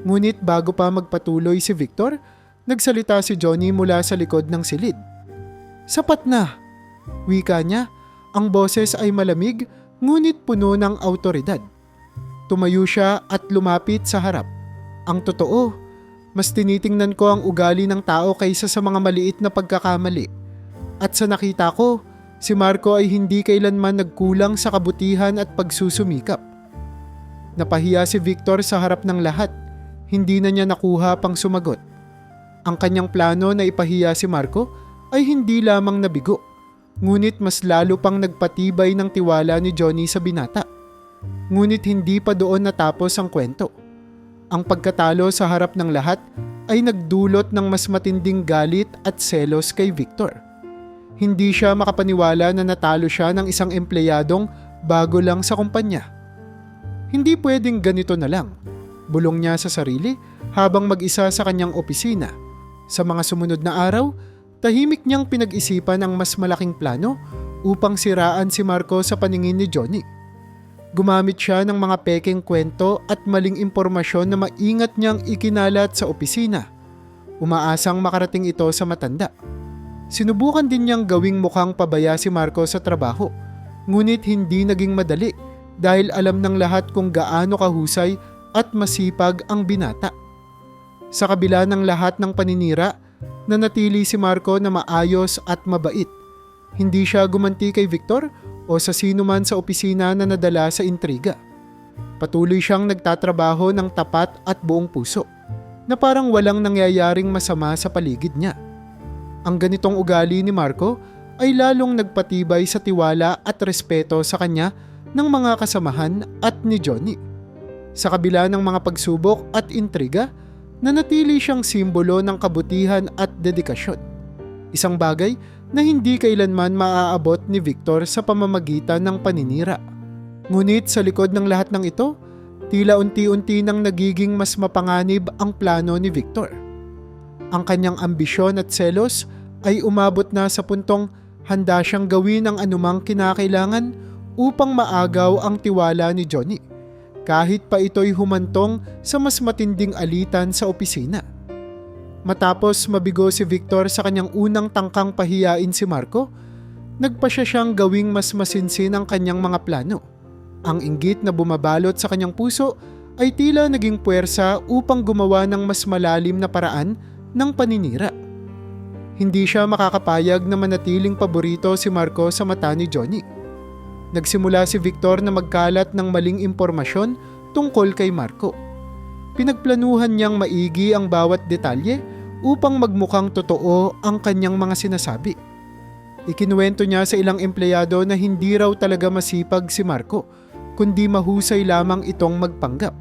Ngunit bago pa magpatuloy si Victor, nagsalita si Johnny mula sa likod ng silid. Sapat na, wika niya. Ang boses ay malamig, ngunit puno ng awtoridad. Tumayo siya at lumapit sa harap. Ang totoo, mas tinitingnan ko ang ugali ng tao kaysa sa mga maliit na pagkakamali. At sa nakita ko, si Marco ay hindi kailanman nagkulang sa kabutihan at pagsusumikap. Napahiya si Victor sa harap ng lahat. Hindi na niya nakuha pang sumagot. Ang kanyang plano na ipahiya si Marco ay hindi lamang nabigo, ngunit mas lalo pang nagpatibay ng tiwala ni Johnny sa binata. Ngunit hindi pa doon natapos ang kwento. Ang pagkatalo sa harap ng lahat ay nagdulot ng mas matinding galit at selos kay Victor. Hindi siya makapaniwala na natalo siya ng isang empleyadong bago lang sa kumpanya. Hindi pwedeng ganito na lang, bulong niya sa sarili habang mag-isa sa kanyang opisina. Sa mga sumunod na araw, tahimik niyang pinag-isipan ang mas malaking plano upang siraan si Marco sa paningin ni Johnny. Gumamit siya ng mga pekeng kwento at maling impormasyon na maingat niyang ikinalat sa opisina, umaasang makarating ito sa matanda. Sinubukan din niyang gawing mukhang pabaya si Marco sa trabaho, ngunit hindi naging madali dahil alam ng lahat kung gaano kahusay at masipag ang binata. Sa kabila ng lahat ng paninira, nanatili si Marco na maayos at mabait. Hindi siya gumanti kay Victor o sa sino man sa opisina na nadala sa intriga. Patuloy siyang nagtatrabaho ng tapat at buong puso, na parang walang nangyayaring masama sa paligid niya. Ang ganitong ugali ni Marco ay lalong nagpatibay sa tiwala at respeto sa kanya ng mga kasamahan at ni Johnny. Sa kabila ng mga pagsubok at intriga, nanatili siyang simbolo ng kabutihan at dedikasyon. Isang bagay na hindi kailanman maaabot ni Victor sa pamamagitan ng paninira. Ngunit sa likod ng lahat ng ito, tila unti-unti nang nagiging mas mapanganib ang plano ni Victor. Ang kanyang ambisyon at selos ay umabot na sa puntong handa siyang gawin ang anumang kinakailangan upang maagaw ang tiwala ni Johnny, kahit pa ito'y humantong sa mas matinding alitan sa opisina. Matapos mabigo si Victor sa kanyang unang tangkang pahiyain si Marco, nagpasya siyang gawing mas masinsin ang kanyang mga plano. Ang inggit na bumabalot sa kanyang puso ay tila naging puwersa upang gumawa ng mas malalim na paraan ng paninira. Hindi siya makakapayag na manatiling paborito si Marco sa mata ni Johnny. Nagsimula si Victor na magkalat ng maling impormasyon tungkol kay Marco. Pinagplanuhan niyang maigi ang bawat detalye upang magmukhang totoo ang kanyang mga sinasabi. Ikinuwento niya sa ilang empleyado na hindi raw talaga masipag si Marco, kundi mahusay lamang itong magpanggap.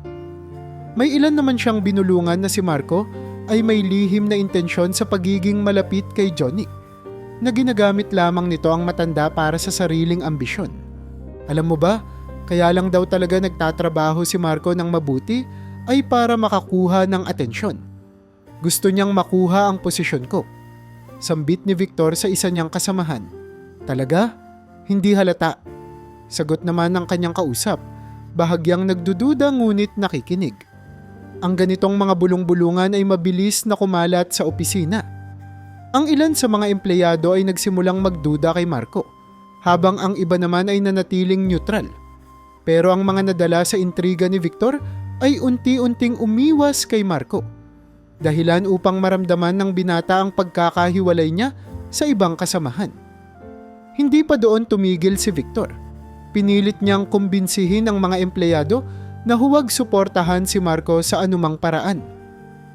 May ilan naman siyang binulungan na si Marco ay may lihim na intensyon sa pagiging malapit kay Johnny, na ginagamit lamang nito ang matanda para sa sariling ambisyon. Alam mo ba, kaya lang daw talaga nagtatrabaho si Marco ng mabuti ay para makakuha ng atensyon. Gusto niyang makuha ang posisyon ko. Sambit ni Victor sa isa niyang kasamahan. Talaga? Hindi halata. Sagot naman ng kanyang kausap, bahagyang nagdududa ngunit nakikinig. Ang ganitong mga bulong-bulungan ay mabilis na kumalat sa opisina. Ang ilan sa mga empleyado ay nagsimulang magduda kay Marco, habang ang iba naman ay nanatiling neutral. Pero ang mga nadala sa intriga ni Victor ay unti-unting umiwas kay Marco, dahilan upang maramdaman ng binata ang pagkakahiwalay niya sa ibang kasamahan. Hindi pa doon tumigil si Victor. Pinilit niyang kumbinsihin ang mga empleyado na huwag suportahan si Marco sa anumang paraan.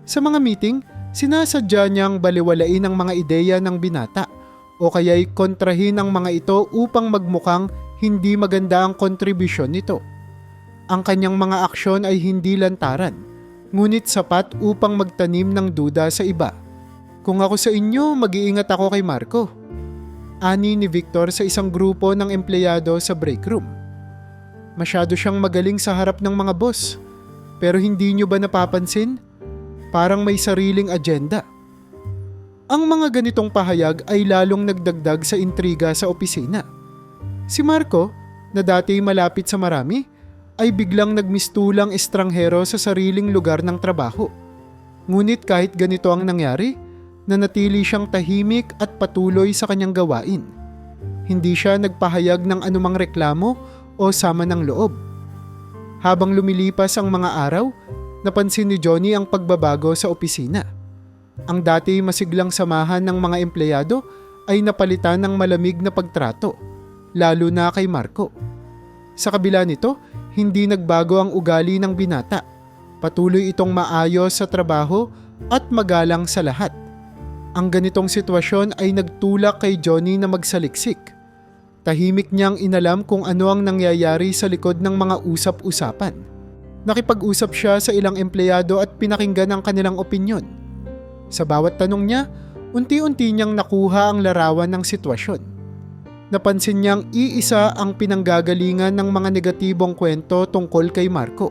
Sa mga meeting, sinasadya niyang baliwalain ang mga ideya ng binata o kaya'y kontrahin ang mga ito upang magmukhang hindi maganda ang kontribusyon nito. Ang kanyang mga aksyon ay hindi lantaran, ngunit sapat upang magtanim ng duda sa iba. Kung ako sa inyo, mag-iingat ako kay Marco, ani ni Victor sa isang grupo ng empleyado sa break room. Masyado siyang magaling sa harap ng mga boss, pero hindi niyo ba napapansin? Parang may sariling agenda. Ang mga ganitong pahayag ay lalong nagdagdag sa intriga sa opisina. Si Marco, na dati malapit sa marami, ay biglang nagmistulang estranghero sa sariling lugar ng trabaho. Ngunit kahit ganito ang nangyari, nanatili siyang tahimik at patuloy sa kanyang gawain. Hindi siya nagpahayag ng anumang reklamo o sama ng loob. Habang lumilipas ang mga araw, napansin ni Johnny ang pagbabago sa opisina. Ang dati masiglang samahan ng mga empleyado ay napalitan ng malamig na pagtrato, lalo na kay Marco. Sa kabila nito, hindi nagbago ang ugali ng binata. Patuloy itong maayos sa trabaho at magalang sa lahat. Ang ganitong sitwasyon ay nagtulak kay Johnny na magsaliksik. Tahimik niyang inalam kung ano ang nangyayari sa likod ng mga usap-usapan. Nakipag-usap siya sa ilang empleyado at pinakinggan ang kanilang opinyon. Sa bawat tanong niya, unti-unti niyang nakuha ang larawan ng sitwasyon. Napansin niyang iisa ang pinanggagalingan ng mga negatibong kwento tungkol kay Marco,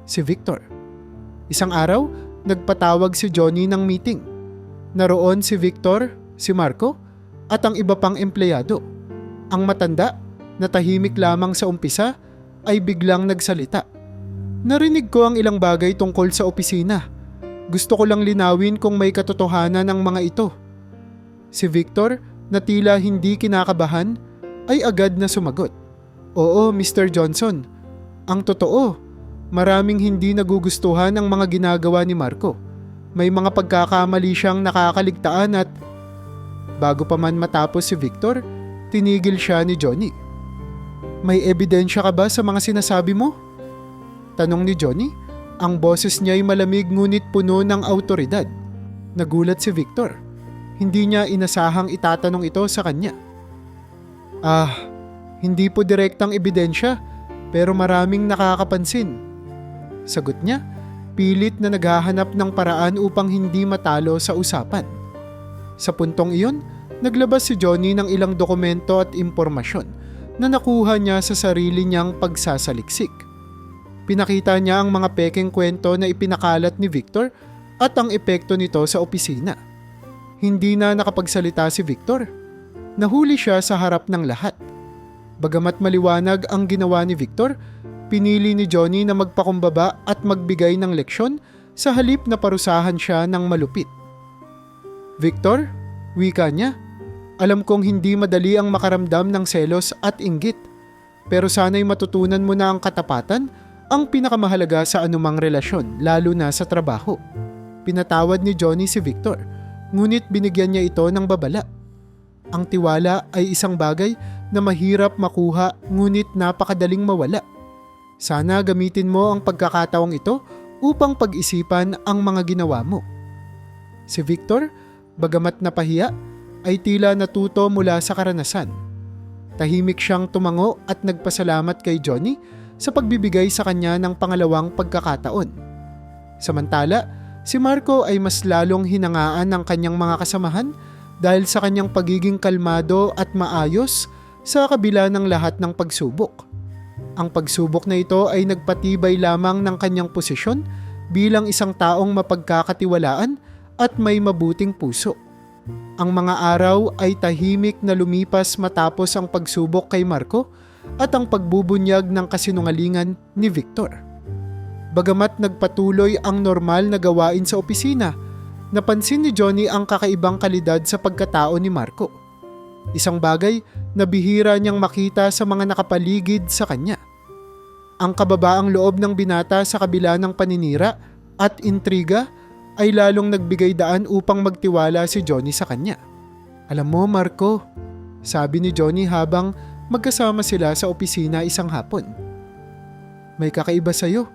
si Victor. Isang araw, nagpatawag si Johnny ng meeting. Naroon si Victor, si Marco, at ang iba pang empleyado. Ang matanda, na tahimik lamang sa umpisa, ay biglang nagsalita. Narinig ko ang ilang bagay tungkol sa opisina. Gusto ko lang linawin kung may katotohanan ang mga ito. Si Victor, na tila hindi kinakabahan, ay agad na sumagot. Oo, Mr. Johnson. Ang totoo, maraming hindi nagugustuhan ang mga ginagawa ni Marco. May mga pagkakamali siyang nakakaligtaan at… Bago pa man matapos si Victor, tinigil siya ni Johnny. May ebidensya ka ba sa mga sinasabi mo? Tanong ni Johnny. Ang boses niya ay malamig ngunit puno ng awtoridad. Nagulat si Victor. Hindi niya inasahang itatanong ito sa kanya. Hindi po direktang ebidensya pero maraming nakakapansin. Sagot niya, pilit na naghahanap ng paraan upang hindi matalo sa usapan. Sa puntong iyon, naglabas si Johnny ng ilang dokumento at impormasyon na nakuha niya sa sarili niyang pagsasaliksik. Pinakita niya ang mga pekeng kwento na ipinakalat ni Victor at ang epekto nito sa opisina. Hindi na nakapagsalita si Victor. Nahuli siya sa harap ng lahat. Bagamat maliwanag ang ginawa ni Victor, pinili ni Johnny na magpakumbaba at magbigay ng leksyon sa halip na parusahan siya ng malupit. Victor, wika niya, alam kong hindi madali ang makaramdam ng selos at inggit, pero sana'y matutunan mo na ang katapatan, ang pinakamahalaga sa anumang relasyon, lalo na sa trabaho. Pinatawad ni Johnny si Victor, ngunit binigyan niya ito ng babala. Ang tiwala ay isang bagay na mahirap makuha ngunit napakadaling mawala. Sana gamitin mo ang pagkakataong ito upang pag-isipan ang mga ginawa mo. Si Victor, bagamat napahiya, ay tila natuto mula sa karanasan. Tahimik siyang tumango at nagpasalamat kay Johnny sa pagbibigay sa kanya ng pangalawang pagkakataon. Samantala, si Marco ay mas lalong hinangaan ng kanyang mga kasamahan dahil sa kanyang pagiging kalmado at maayos sa kabila ng lahat ng pagsubok. Ang pagsubok na ito ay nagpatibay lamang ng kanyang posisyon bilang isang taong mapagkakatiwalaan at may mabuting puso. Ang mga araw ay tahimik na lumipas matapos ang pagsubok kay Marco at ang pagbubunyag ng kasinungalingan ni Victor. Bagamat nagpatuloy ang normal na gawain sa opisina, napansin ni Johnny ang kakaibang kalidad sa pagkatao ni Marco. Isang bagay na bihira niyang makita sa mga nakapaligid sa kanya. Ang kababaang loob ng binata sa kabila ng paninira at intriga ay lalong nagbigay daan upang magtiwala si Johnny sa kanya. Alam mo, Marco, sabi ni Johnny habang magkasama sila sa opisina isang hapon. May kakaiba sa'yo.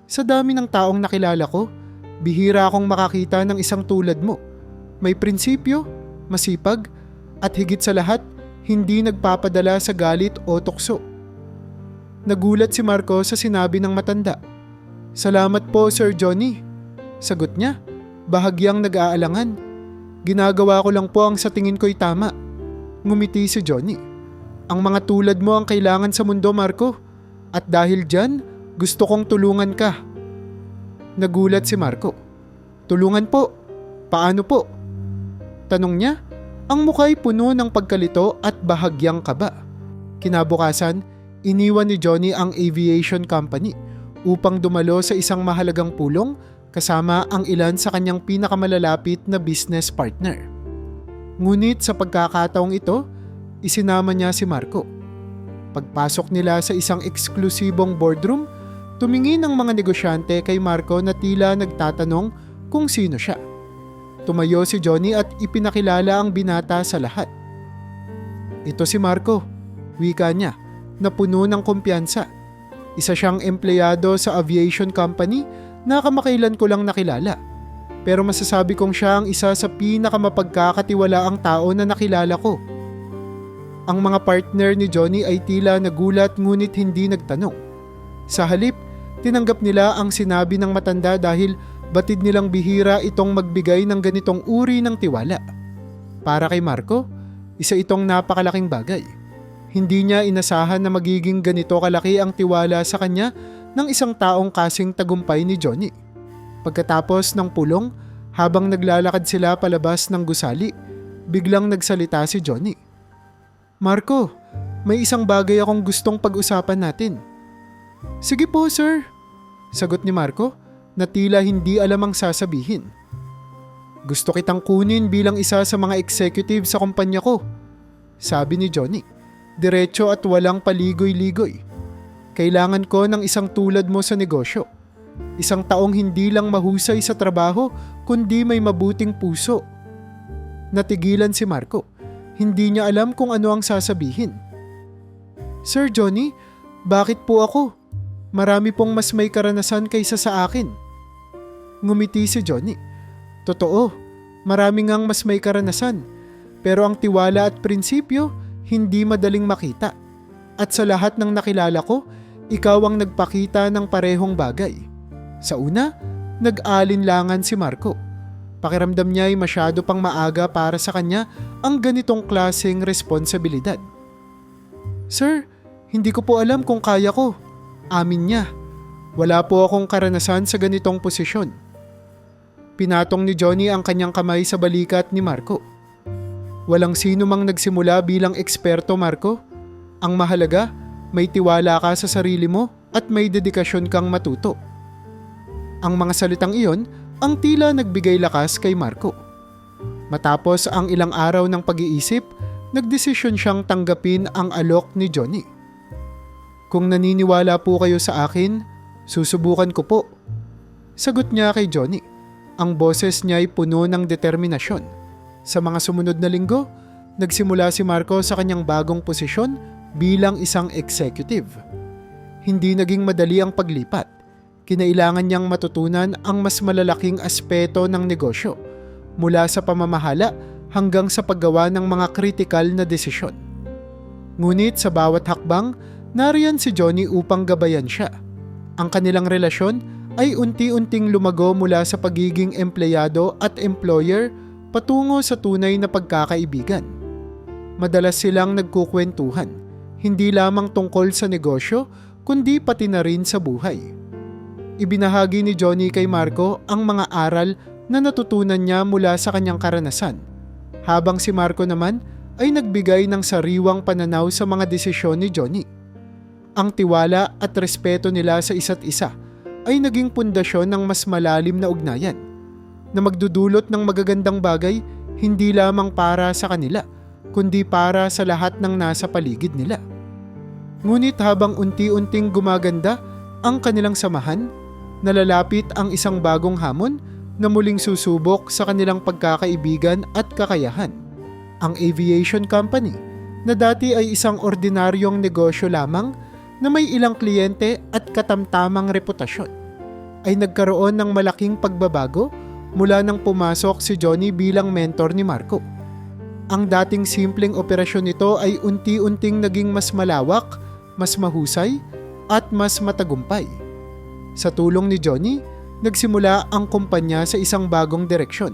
Sa dami ng taong nakilala ko, bihira akong makakita ng isang tulad mo. May prinsipyo, masipag, at higit sa lahat, hindi nagpapadala sa galit o tukso. Nagulat si Marco sa sinabi ng matanda. Salamat po, Sir Johnny. Sagot niya, bahagyang nag-aalangan. Ginagawa ko lang po ang sa tingin ko'y tama. Ngumiti si Johnny. Ang mga tulad mo ang kailangan sa mundo, Marco. At dahil dyan, gusto kong tulungan ka. Nagulat si Marco. Tulungan po? Paano po? Tanong niya, ang muka'y puno ng pagkalito at bahagyang kaba. Kinabukasan, iniwan ni Johnny ang aviation company upang dumalo sa isang mahalagang pulong kasama ang ilan sa kanyang pinakamalalapit na business partner. Ngunit sa pagkakataong ito, isinama niya si Marco. Pagpasok nila sa isang eksklusibong boardroom, tumingin ang mga negosyante kay Marco na tila nagtatanong kung sino siya. Tumayo si Johnny at ipinakilala ang binata sa lahat. Ito si Marco, wika niya, na puno ng kumpiyansa. Isa siyang empleyado sa aviation company na kamakailan ko lang nakilala. Pero masasabi kong siya ang isa sa pinakamapagkakatiwalaang tao na nakilala ko. Ang mga partner ni Johnny ay tila nagulat ngunit hindi nagtanong. Sa halip, tinanggap nila ang sinabi ng matanda dahil batid nilang bihira itong magbigay ng ganitong uri ng tiwala. Para kay Marco, isa itong napakalaking bagay. Hindi niya inasahan na magiging ganito kalaki ang tiwala sa kanya ng isang taong kasing tagumpay ni Johnny. Pagkatapos ng pulong, habang naglalakad sila palabas ng gusali, biglang nagsalita si Johnny. Marco, may isang bagay akong gustong pag-usapan natin. Sige po, sir. Sagot ni Marco na tila hindi alam ang sasabihin. Gusto kitang kunin bilang isa sa mga executive sa kumpanya ko, sabi ni Johnny. Diretso at walang paligoy-ligoy. Kailangan ko ng isang tulad mo sa negosyo. Isang taong hindi lang mahusay sa trabaho, kundi may mabuting puso. Natigilan si Marco. Hindi niya alam kung ano ang sasabihin. Sir Johnny, bakit po ako? Marami pong mas may karanasan kaysa sa akin. Ngumiti si Johnny. Totoo, marami ngang mas may karanasan. Pero ang tiwala at prinsipyo, hindi madaling makita. At sa lahat ng nakilala ko, ikaw ang nagpakita ng parehong bagay. Sa una, nag-alinlangan si Marco. Pakiramdam niya ay masyado pang maaga para sa kanya ang ganitong klaseng responsibilidad. Sir, hindi ko po alam kung kaya ko. Amin niya. Wala po akong karanasan sa ganitong posisyon. Pinatong ni Johnny ang kanyang kamay sa balikat ni Marco. Walang sino mang nagsimula bilang eksperto, Marco. Ang mahalaga, may tiwala ka sa sarili mo at may dedikasyon kang matuto. Ang mga salitang iyon ang tila nagbigay lakas kay Marco. Matapos ang ilang araw ng pag-iisip, nagdesisyon siyang tanggapin ang alok ni Johnny. Kung naniniwala po kayo sa akin, susubukan ko po. Sagot niya kay Johnny. Ang boses niya ay puno ng determinasyon. Sa mga sumunod na linggo, nagsimula si Marco sa kanyang bagong posisyon bilang isang executive. Hindi naging madali ang paglipat. Kinailangan niyang matutunan ang mas malalaking aspeto ng negosyo, mula sa pamamahala hanggang sa paggawa ng mga kritikal na desisyon. Ngunit sa bawat hakbang, nariyan si Johnny upang gabayan siya. Ang kanilang relasyon ay unti-unting lumago mula sa pagiging empleyado at employer patungo sa tunay na pagkakaibigan. Madalas silang nagkukwentuhan, hindi lamang tungkol sa negosyo, kundi pati na rin sa buhay. Ibinahagi ni Johnny kay Marco ang mga aral na natutunan niya mula sa kanyang karanasan, habang si Marco naman ay nagbigay ng sariwang pananaw sa mga desisyon ni Johnny. Ang tiwala at respeto nila sa isa't isa ay naging pundasyon ng mas malalim na ugnayan, na magdudulot ng magagandang bagay hindi lamang para sa kanila, kundi para sa lahat ng nasa paligid nila. Ngunit habang unti-unting gumaganda ang kanilang samahan, nalalapit ang isang bagong hamon na muling susubok sa kanilang pagkakaibigan at kakayahan. Ang aviation company, na dati ay isang ordinaryong negosyo lamang na may ilang kliyente at katamtamang reputasyon, ay nagkaroon ng malaking pagbabago mula nang pumasok si Johnny bilang mentor ni Marco. Ang dating simpleng operasyon nito ay unti-unting naging mas malawak, mas mahusay, at mas matagumpay. Sa tulong ni Johnny, nagsimula ang kumpanya sa isang bagong direksyon.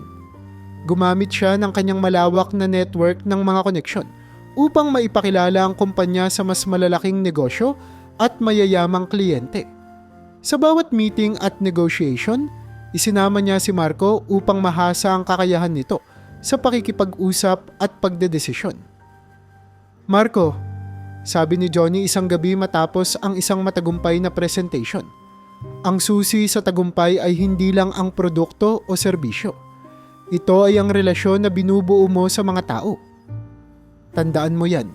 Gumamit siya ng kanyang malawak na network ng mga koneksyon upang maipakilala ang kumpanya sa mas malalaking negosyo at mayayamang kliyente. Sa bawat meeting at negotiation, isinama niya si Marco upang mahasa ang kakayahan nito sa pakikipag-usap at pagdedesisyon. Marco, sabi ni Johnny isang gabi matapos ang isang matagumpay na presentation, ang susi sa tagumpay ay hindi lang ang produkto o serbisyo. Ito ay ang relasyon na binubuo mo sa mga tao. Tandaan mo yan.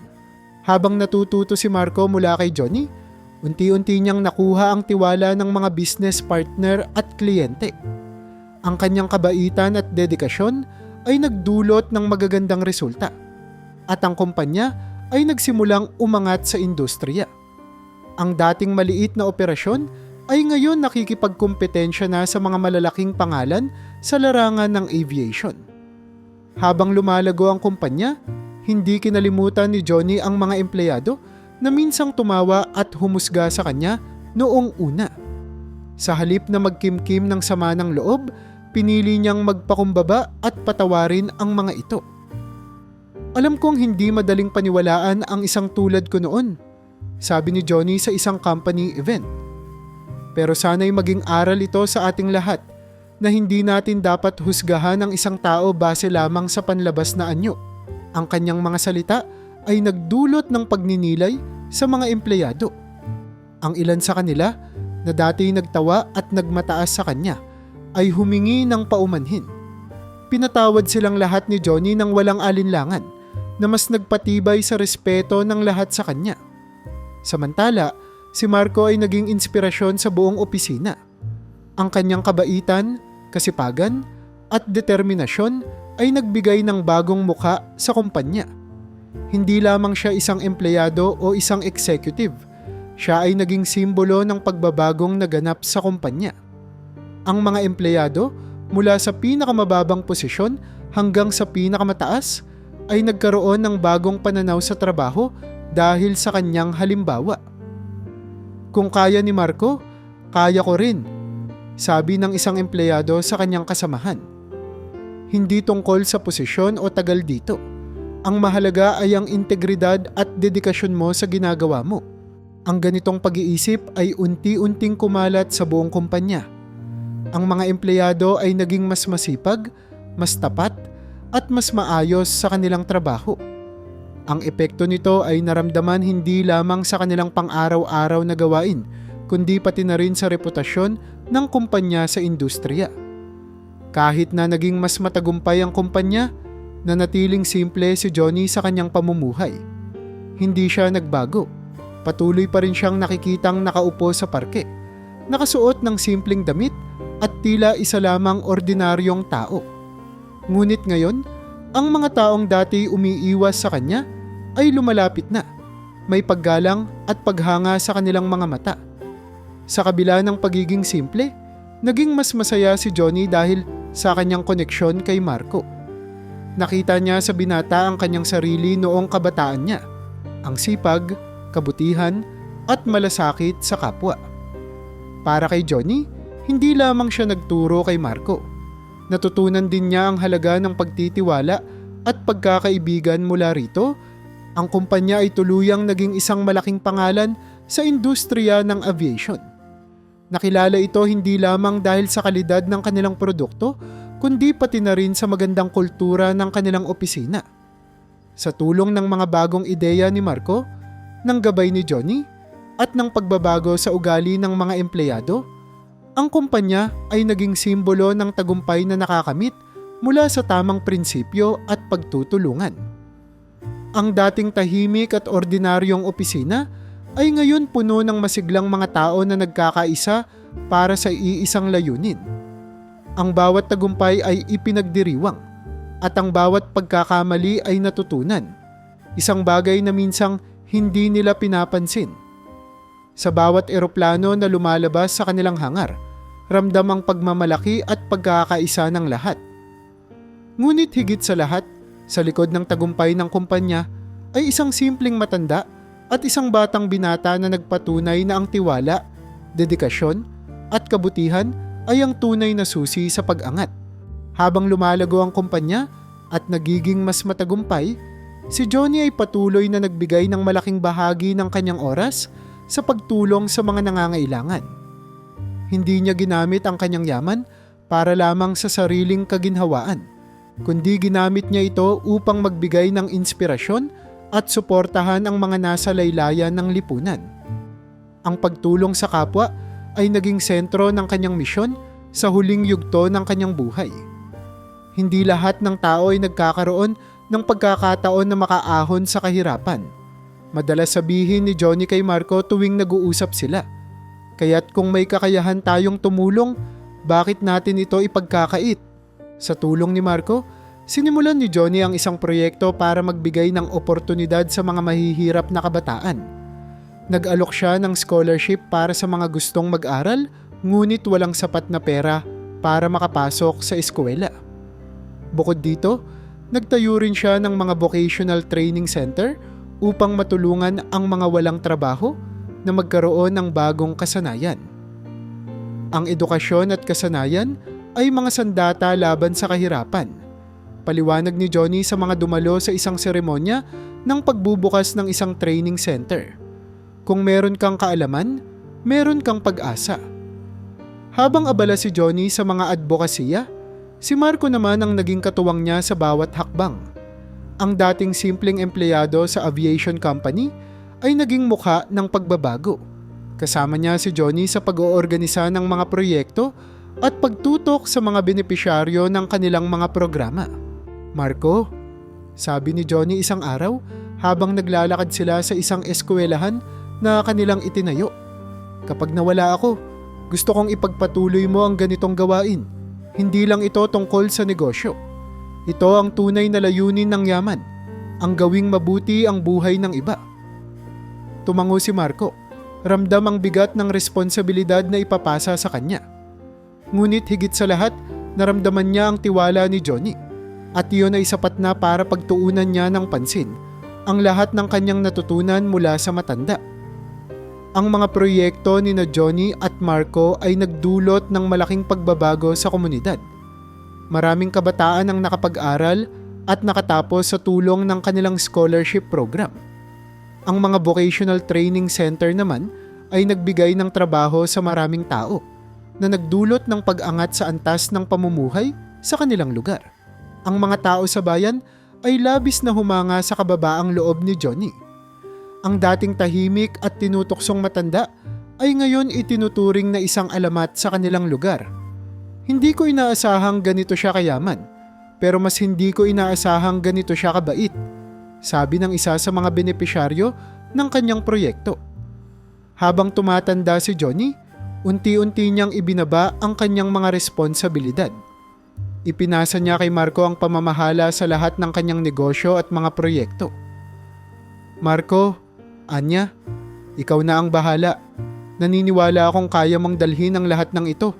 Habang natututo si Marco mula kay Johnny, unti-unti niyang nakuha ang tiwala ng mga business partner at kliyente. Ang kanyang kabaitan at dedikasyon ay nagdulot ng magagandang resulta, at ang kumpanya ay nagsimulang umangat sa industriya. Ang dating maliit na operasyon ay ngayon nakikipagkumpetensya na sa mga malalaking pangalan sa larangan ng aviation. Habang lumalago ang kumpanya, hindi kinalimutan ni Johnny ang mga empleyado na minsang tumawa at humusga sa kanya noong una. Sa halip na magkimkim ng sama ng loob, pinili niyang magpakumbaba at patawarin ang mga ito. Alam kong hindi madaling paniwalaan ang isang tulad ko noon, sabi ni Johnny sa isang company event. Pero sana'y maging aral ito sa ating lahat na hindi natin dapat husgahan ang isang tao base lamang sa panlabas na anyo. Ang kanyang mga salita ay nagdulot ng pagninilay sa mga empleyado. Ang ilan sa kanila na dati nagtawa at nagmataas sa kanya ay humingi ng paumanhin. pinatawad silang lahat ni Johnny ng walang alinlangan na mas nagpatibay sa respeto ng lahat sa kanya. Samantala, si Marco ay naging inspirasyon sa buong opisina. Ang kanyang kabaitan, kasipagan, at determinasyon ay nagbigay ng bagong muka sa kumpanya. Hindi lamang siya isang empleyado o isang executive, siya ay naging simbolo ng pagbabagong naganap sa kumpanya. Ang mga empleyado, mula sa pinakamababang posisyon hanggang sa pinakamataas, ay nagkaroon ng bagong pananaw sa trabaho dahil sa kanyang halimbawa. Kung kaya ni Marco, kaya ko rin, sabi ng isang empleyado sa kanyang kasamahan. Hindi tungkol sa posisyon o tagal dito. Ang mahalaga ay ang integridad at dedikasyon mo sa ginagawa mo. Ang ganitong pag-iisip ay unti-unting kumalat sa buong kumpanya. Ang mga empleyado ay naging mas masipag, mas tapat, at mas maayos sa kanilang trabaho. Ang epekto nito ay naramdaman hindi lamang sa kanilang pang-araw-araw na gawain, kundi pati na rin sa reputasyon ng kumpanya sa industriya. Kahit na naging mas matagumpay ang kumpanya, nanatiling simple si Johnny sa kanyang pamumuhay. Hindi siya nagbago. Patuloy pa rin siyang nakikitang nakaupo sa parke, nakasuot ng simpleng damit at tila isa lamang ordinaryong tao. Ngunit ngayon, ang mga taong dati umiiwas sa kanya ay lumalapit na. May paggalang at paghanga sa kanilang mga mata. Sa kabila ng pagiging simple, naging mas masaya si Johnny dahil sa kanyang koneksyon kay Marco. Nakita niya sa binata ang kanyang sarili noong kabataan niya, ang sipag, kabutihan at malasakit sa kapwa. Para kay Johnny, hindi lamang siya nagturo kay Marco. Natutunan din niya ang halaga ng pagtitiwala at pagkakaibigan mula rito. Ang kumpanya ay tuluyang naging isang malaking pangalan sa industriya ng aviation. Nakilala ito hindi lamang dahil sa kalidad ng kanilang produkto, kundi pati na rin sa magandang kultura ng kanilang opisina. Sa tulong ng mga bagong ideya ni Marco, ng gabay ni Johnny, at ng pagbabago sa ugali ng mga empleyado, ang kumpanya ay naging simbolo ng tagumpay na nakakamit mula sa tamang prinsipyo at pagtutulungan. Ang dating tahimik at ordinaryong opisina ay ngayon puno ng masiglang mga tao na nagkakaisa para sa iisang layunin. Ang bawat tagumpay ay ipinagdiriwang at ang bawat pagkakamali ay natutunan. Isang bagay na minsang hindi nila pinapansin. Sa bawat eroplano na lumalabas sa kanilang hangar, ramdam ang pagmamalaki at pagkakaisa ng lahat. Ngunit higit sa lahat, sa likod ng tagumpay ng kumpanya ay isang simpleng matanda at isang batang binata na nagpatunay na ang tiwala, dedikasyon at kabutihan ay ang tunay na susi sa pag-angat. Habang lumalago ang kumpanya at nagiging mas matagumpay, si Johnny ay patuloy na nagbigay ng malaking bahagi ng kanyang oras sa pagtulong sa mga nangangailangan. Hindi niya ginamit ang kanyang yaman para lamang sa sariling kaginhawaan, kundi ginamit niya ito upang magbigay ng inspirasyon at suportahan ang mga nasa laylayan ng lipunan. Ang pagtulong sa kapwa ay naging sentro ng kanyang misyon sa huling yugto ng kanyang buhay. Hindi lahat ng tao ay nagkakaroon ng pagkakataon na makaahon sa kahirapan. Madalas sabihin ni Johnny kay Marco tuwing nag-uusap sila, kaya't kung may kakayahan tayong tumulong, bakit natin ito ipagkakait? Sa tulong ni Marco, sinimulan ni Johnny ang isang proyekto para magbigay ng oportunidad sa mga mahihirap na kabataan. Nag-alok siya ng scholarship para sa mga gustong mag-aral, ngunit walang sapat na pera para makapasok sa eskwela. Bukod dito, nagtayo rin siya ng mga vocational training center upang matulungan ang mga walang trabaho na magkaroon ng bagong kasanayan. Ang edukasyon at kasanayan ay mga sandata laban sa kahirapan. Paliwanag ni Johnny sa mga dumalo sa isang seremonya ng pagbubukas ng isang training center. Kung meron kang kaalaman, meron kang pag-asa. Habang abala si Johnny sa mga advokasya, si Marco naman ang naging katuwang niya sa bawat hakbang. Ang dating simpleng empleyado sa aviation company ay naging mukha ng pagbabago. Kasama niya si Johnny sa pag-oorganisa ng mga proyekto at pagtutok sa mga benepisyaryo ng kanilang mga programa. Marco, sabi ni Johnny isang araw habang naglalakad sila sa isang eskwelahan na kanilang itinayo. Kapag nawala ako, gusto kong ipagpatuloy mo ang ganitong gawain. Hindi lang ito tungkol sa negosyo. Ito ang tunay na layunin ng yaman, ang gawing mabuti ang buhay ng iba. Tumango si Marco. Ramdam ang bigat ng responsibilidad na ipapasa sa kanya. Ngunit higit sa lahat, naramdaman niya ang tiwala ni Johnny. At iyon ay sapat na para pagtuunan niya ng pansin ang lahat ng kanyang natutunan mula sa matanda. Ang mga proyekto ni na Johnny at Marco ay nagdulot ng malaking pagbabago sa komunidad. Maraming kabataan ang nakapag-aral at nakatapos sa tulong ng kanilang scholarship program. Ang mga vocational training center naman ay nagbigay ng trabaho sa maraming tao na nagdulot ng pag-angat sa antas ng pamumuhay sa kanilang lugar. Ang mga tao sa bayan ay labis na humanga sa kababaang loob ni Johnny. Ang dating tahimik at tinutuksong matanda ay ngayon itinuturing na isang alamat sa kanilang lugar. Hindi ko inaasahang ganito siya kayaman, pero mas hindi ko inaasahang ganito siya kabait, sabi ng isa sa mga benepisyaryo ng kanyang proyekto. Habang tumatanda si Johnny, unti-unti niyang ibinaba ang kanyang mga responsibilidad. Ipinasa niya kay Marco ang pamamahala sa lahat ng kanyang negosyo at mga proyekto. Marco, Anya, ikaw na ang bahala. Naniniwala akong kaya mong dalhin ang lahat ng ito.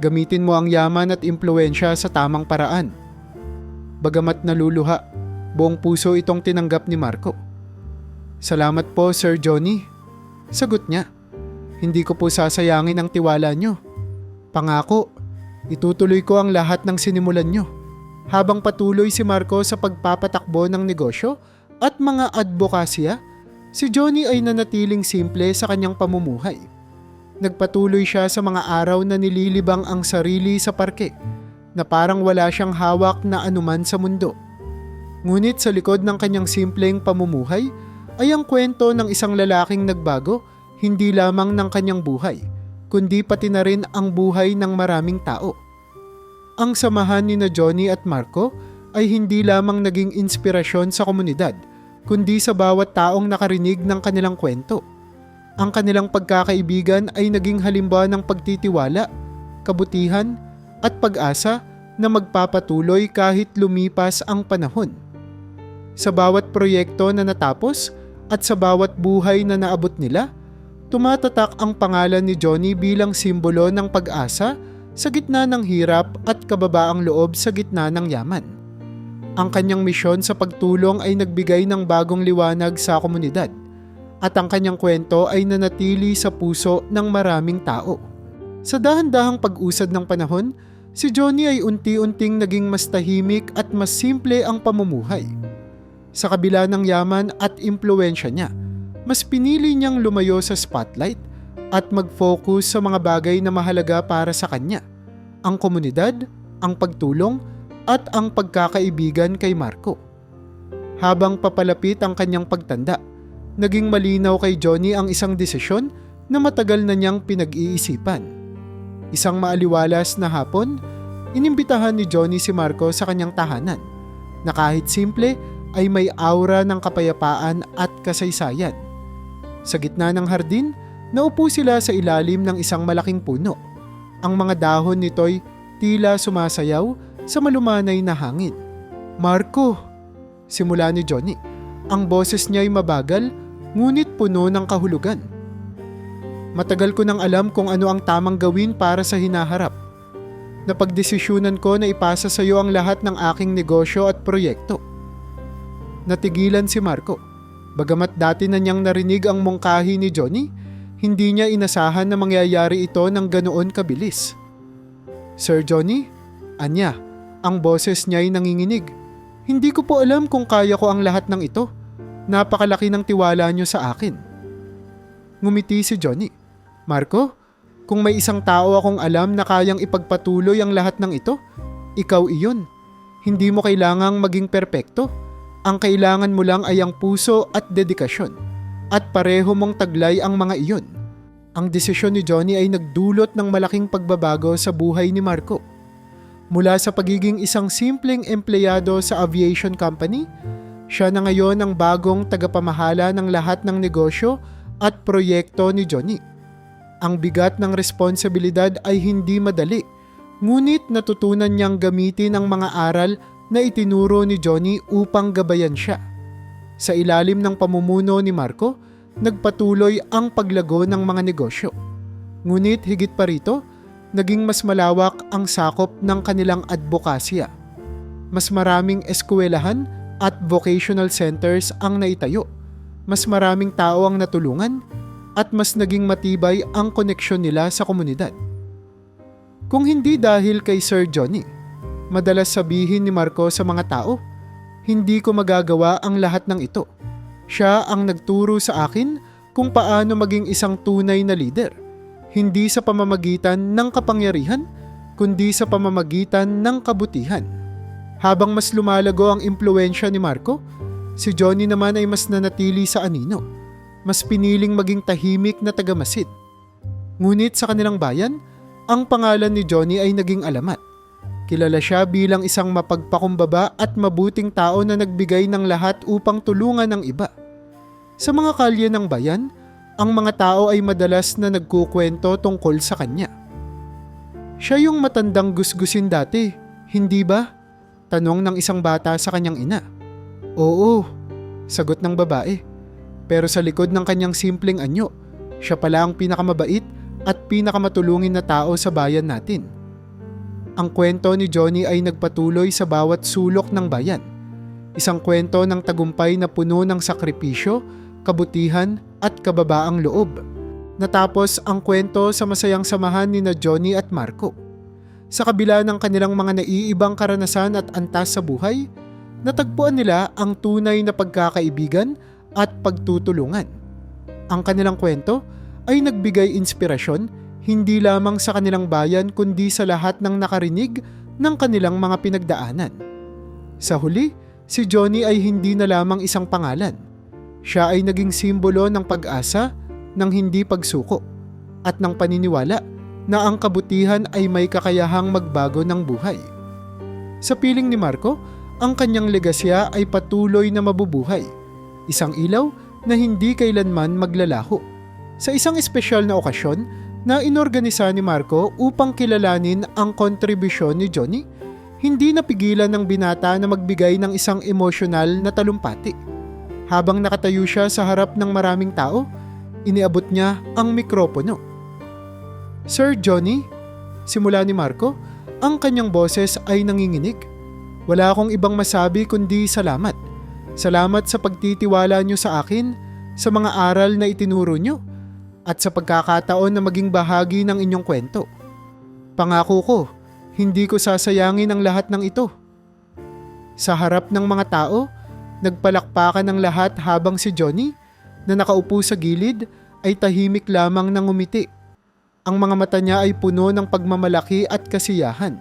Gamitin mo ang yaman at impluwensya sa tamang paraan. Bagamat naluluha, buong puso itong tinanggap ni Marco. Salamat po, Sir Johnny. Sagot niya. Hindi ko po sasayangin ang tiwala niyo. Pangako, itutuloy ko ang lahat ng sinimulan niyo. Habang patuloy si Marco sa pagpapatakbo ng negosyo at mga advokasya, si Johnny ay nanatiling simple sa kanyang pamumuhay. Nagpatuloy siya sa mga araw na nililibang ang sarili sa parke, na parang wala siyang hawak na anuman sa mundo. Ngunit sa likod ng kanyang simpleng pamumuhay ay ang kwento ng isang lalaking nagbago, hindi lamang ng kanyang buhay, kundi pati na rin ang buhay ng maraming tao. Ang samahan ni na Johnny at Marco ay hindi lamang naging inspirasyon sa komunidad, kundi sa bawat taong nakarinig ng kanilang kwento. Ang kanilang pagkakaibigan ay naging halimbawa ng pagtitiwala, kabutihan at pag-asa na magpapatuloy kahit lumipas ang panahon. Sa bawat proyekto na natapos at sa bawat buhay na naabot nila, tumatatak ang pangalan ni Johnny bilang simbolo ng pag-asa sa gitna ng hirap at kababaang loob sa gitna ng yaman. Ang kanyang misyon sa pagtulong ay nagbigay ng bagong liwanag sa komunidad at ang kanyang kwento ay nanatili sa puso ng maraming tao. Sa dahan-dahang pag-usad ng panahon, si Johnny ay unti-unting naging mas tahimik at mas simple ang pamumuhay. Sa kabila ng yaman at impluwensya niya, mas pinili niyang lumayo sa spotlight at mag-focus sa mga bagay na mahalaga para sa kanya, ang komunidad, ang pagtulong, at ang pagkakaibigan kay Marco. Habang papalapit ang kanyang pagtanda, naging malinaw kay Johnny ang isang desisyon na matagal na niyang pinag-iisipan. Isang maaliwalas na hapon, inimbitahan ni Johnny si Marco sa kanyang tahanan, na kahit simple ay may aura ng kapayapaan at kasaysayan. Sa gitna ng hardin, naupo sila sa ilalim ng isang malaking puno. Ang mga dahon nito'y tila sumasayaw sa malumanay na hangin. Marco, simula ni Johnny. Ang boses niya'y mabagal, ngunit puno ng kahulugan. Matagal ko nang alam kung ano ang tamang gawin para sa hinaharap. Napagdesisyonan ko na ipasa sa iyo ang lahat ng aking negosyo at proyekto. Natigilan si Marco. Bagamat dati na niyang narinig ang mungkahi ni Johnny, hindi niya inasahan na mangyayari ito ng ganoon kabilis. Sir Johnny, Anya, ang boses niya ay nanginginig. Hindi ko po alam kung kaya ko ang lahat ng ito. Napakalaki ng tiwala niyo sa akin. Ngumiti si Johnny. Marco, kung may isang tao akong alam na kayang ipagpatuloy ang lahat ng ito, ikaw iyon. Hindi mo kailangang maging perpekto. Ang kailangan mo lang ay ang puso at dedikasyon. At pareho mong taglay ang mga iyon. Ang desisyon ni Johnny ay nagdulot ng malaking pagbabago sa buhay ni Marco. Mula sa pagiging isang simpleng empleyado sa aviation company, siya na ngayon ang bagong tagapamahala ng lahat ng negosyo at proyekto ni Johnny. Ang bigat ng responsibilidad ay hindi madali, ngunit natutunan niyang gamitin ang mga aral na itinuro ni Johnny upang gabayan siya. Sa ilalim ng pamumuno ni Marco, nagpatuloy ang paglago ng mga negosyo. Ngunit higit pa rito, naging mas malawak ang sakop ng kanilang advokasya. Mas maraming eskwelahan at vocational centers ang naitayo. Mas maraming tao ang natulungan at mas naging matibay ang koneksyon nila sa komunidad. Kung hindi dahil kay Sir Johnny, madalas sabihin ni Marco sa mga tao, hindi ko magagawa ang lahat ng ito. Siya ang nagturo sa akin kung paano maging isang tunay na leader, hindi sa pamamagitan ng kapangyarihan, kundi sa pamamagitan ng kabutihan. Habang mas lumalago ang impluwensya ni Marco, si Johnny naman ay mas nanatili sa anino, mas piniling maging tahimik na tagamasid. Ngunit sa kanilang bayan, ang pangalan ni Johnny ay naging alamat. Kilala siya bilang isang mapagpakumbaba at mabuting tao na nagbigay ng lahat upang tulungan ang iba. Sa mga kalye ng bayan, ang mga tao ay madalas na nagkukwento tungkol sa kanya. Siya yung matandang gusgusin dati, hindi ba? Tanong ng isang bata sa kanyang ina. Oo, sagot ng babae. Pero sa likod ng kanyang simpleng anyo, siya pala ang pinakamabait at pinakamatulungin na tao sa bayan natin. Ang kwento ni Johnny ay nagpatuloy sa bawat sulok ng bayan. Isang kwento ng tagumpay na puno ng sakripisyo, kabutihan at kababaang loob. Natapos ang kwento sa masayang samahan ni na Johnny at Marco. Sa kabila ng kanilang mga naiibang karanasan at antas sa buhay, natagpuan nila ang tunay na pagkakaibigan at pagtutulungan. Ang kanilang kwento ay nagbigay inspirasyon hindi lamang sa kanilang bayan kundi sa lahat ng nakarinig ng kanilang mga pinagdaanan. Sa huli, si Johnny ay hindi na lamang isang pangalan. Siya ay naging simbolo ng pag-asa, ng hindi pagsuko, at ng paniniwala na ang kabutihan ay may kakayahang magbago ng buhay. Sa piling ni Marco, ang kanyang legasya ay patuloy na mabubuhay, isang ilaw na hindi kailanman maglalaho. Sa isang espesyal na okasyon na inorganisa ni Marco upang kilalanin ang kontribusyon ni Johnny, hindi napigilan ng binata na magbigay ng isang emosyonal na talumpati. Habang nakatayo siya sa harap ng maraming tao, iniabot niya ang mikropono. Sir Johnny, simula ni Marco, ang kanyang boses ay nanginginig. Wala akong ibang masabi kundi salamat. Salamat sa pagtitiwala niyo sa akin, sa mga aral na itinuro niyo, at sa pagkakataon na maging bahagi ng inyong kwento. Pangako ko, hindi ko sasayangin ang lahat ng ito. Sa harap ng mga tao, nagpalakpakan ng lahat habang si Johnny, na nakaupo sa gilid, ay tahimik lamang nang ngumiti. Ang mga mata niya ay puno ng pagmamalaki at kasiyahan.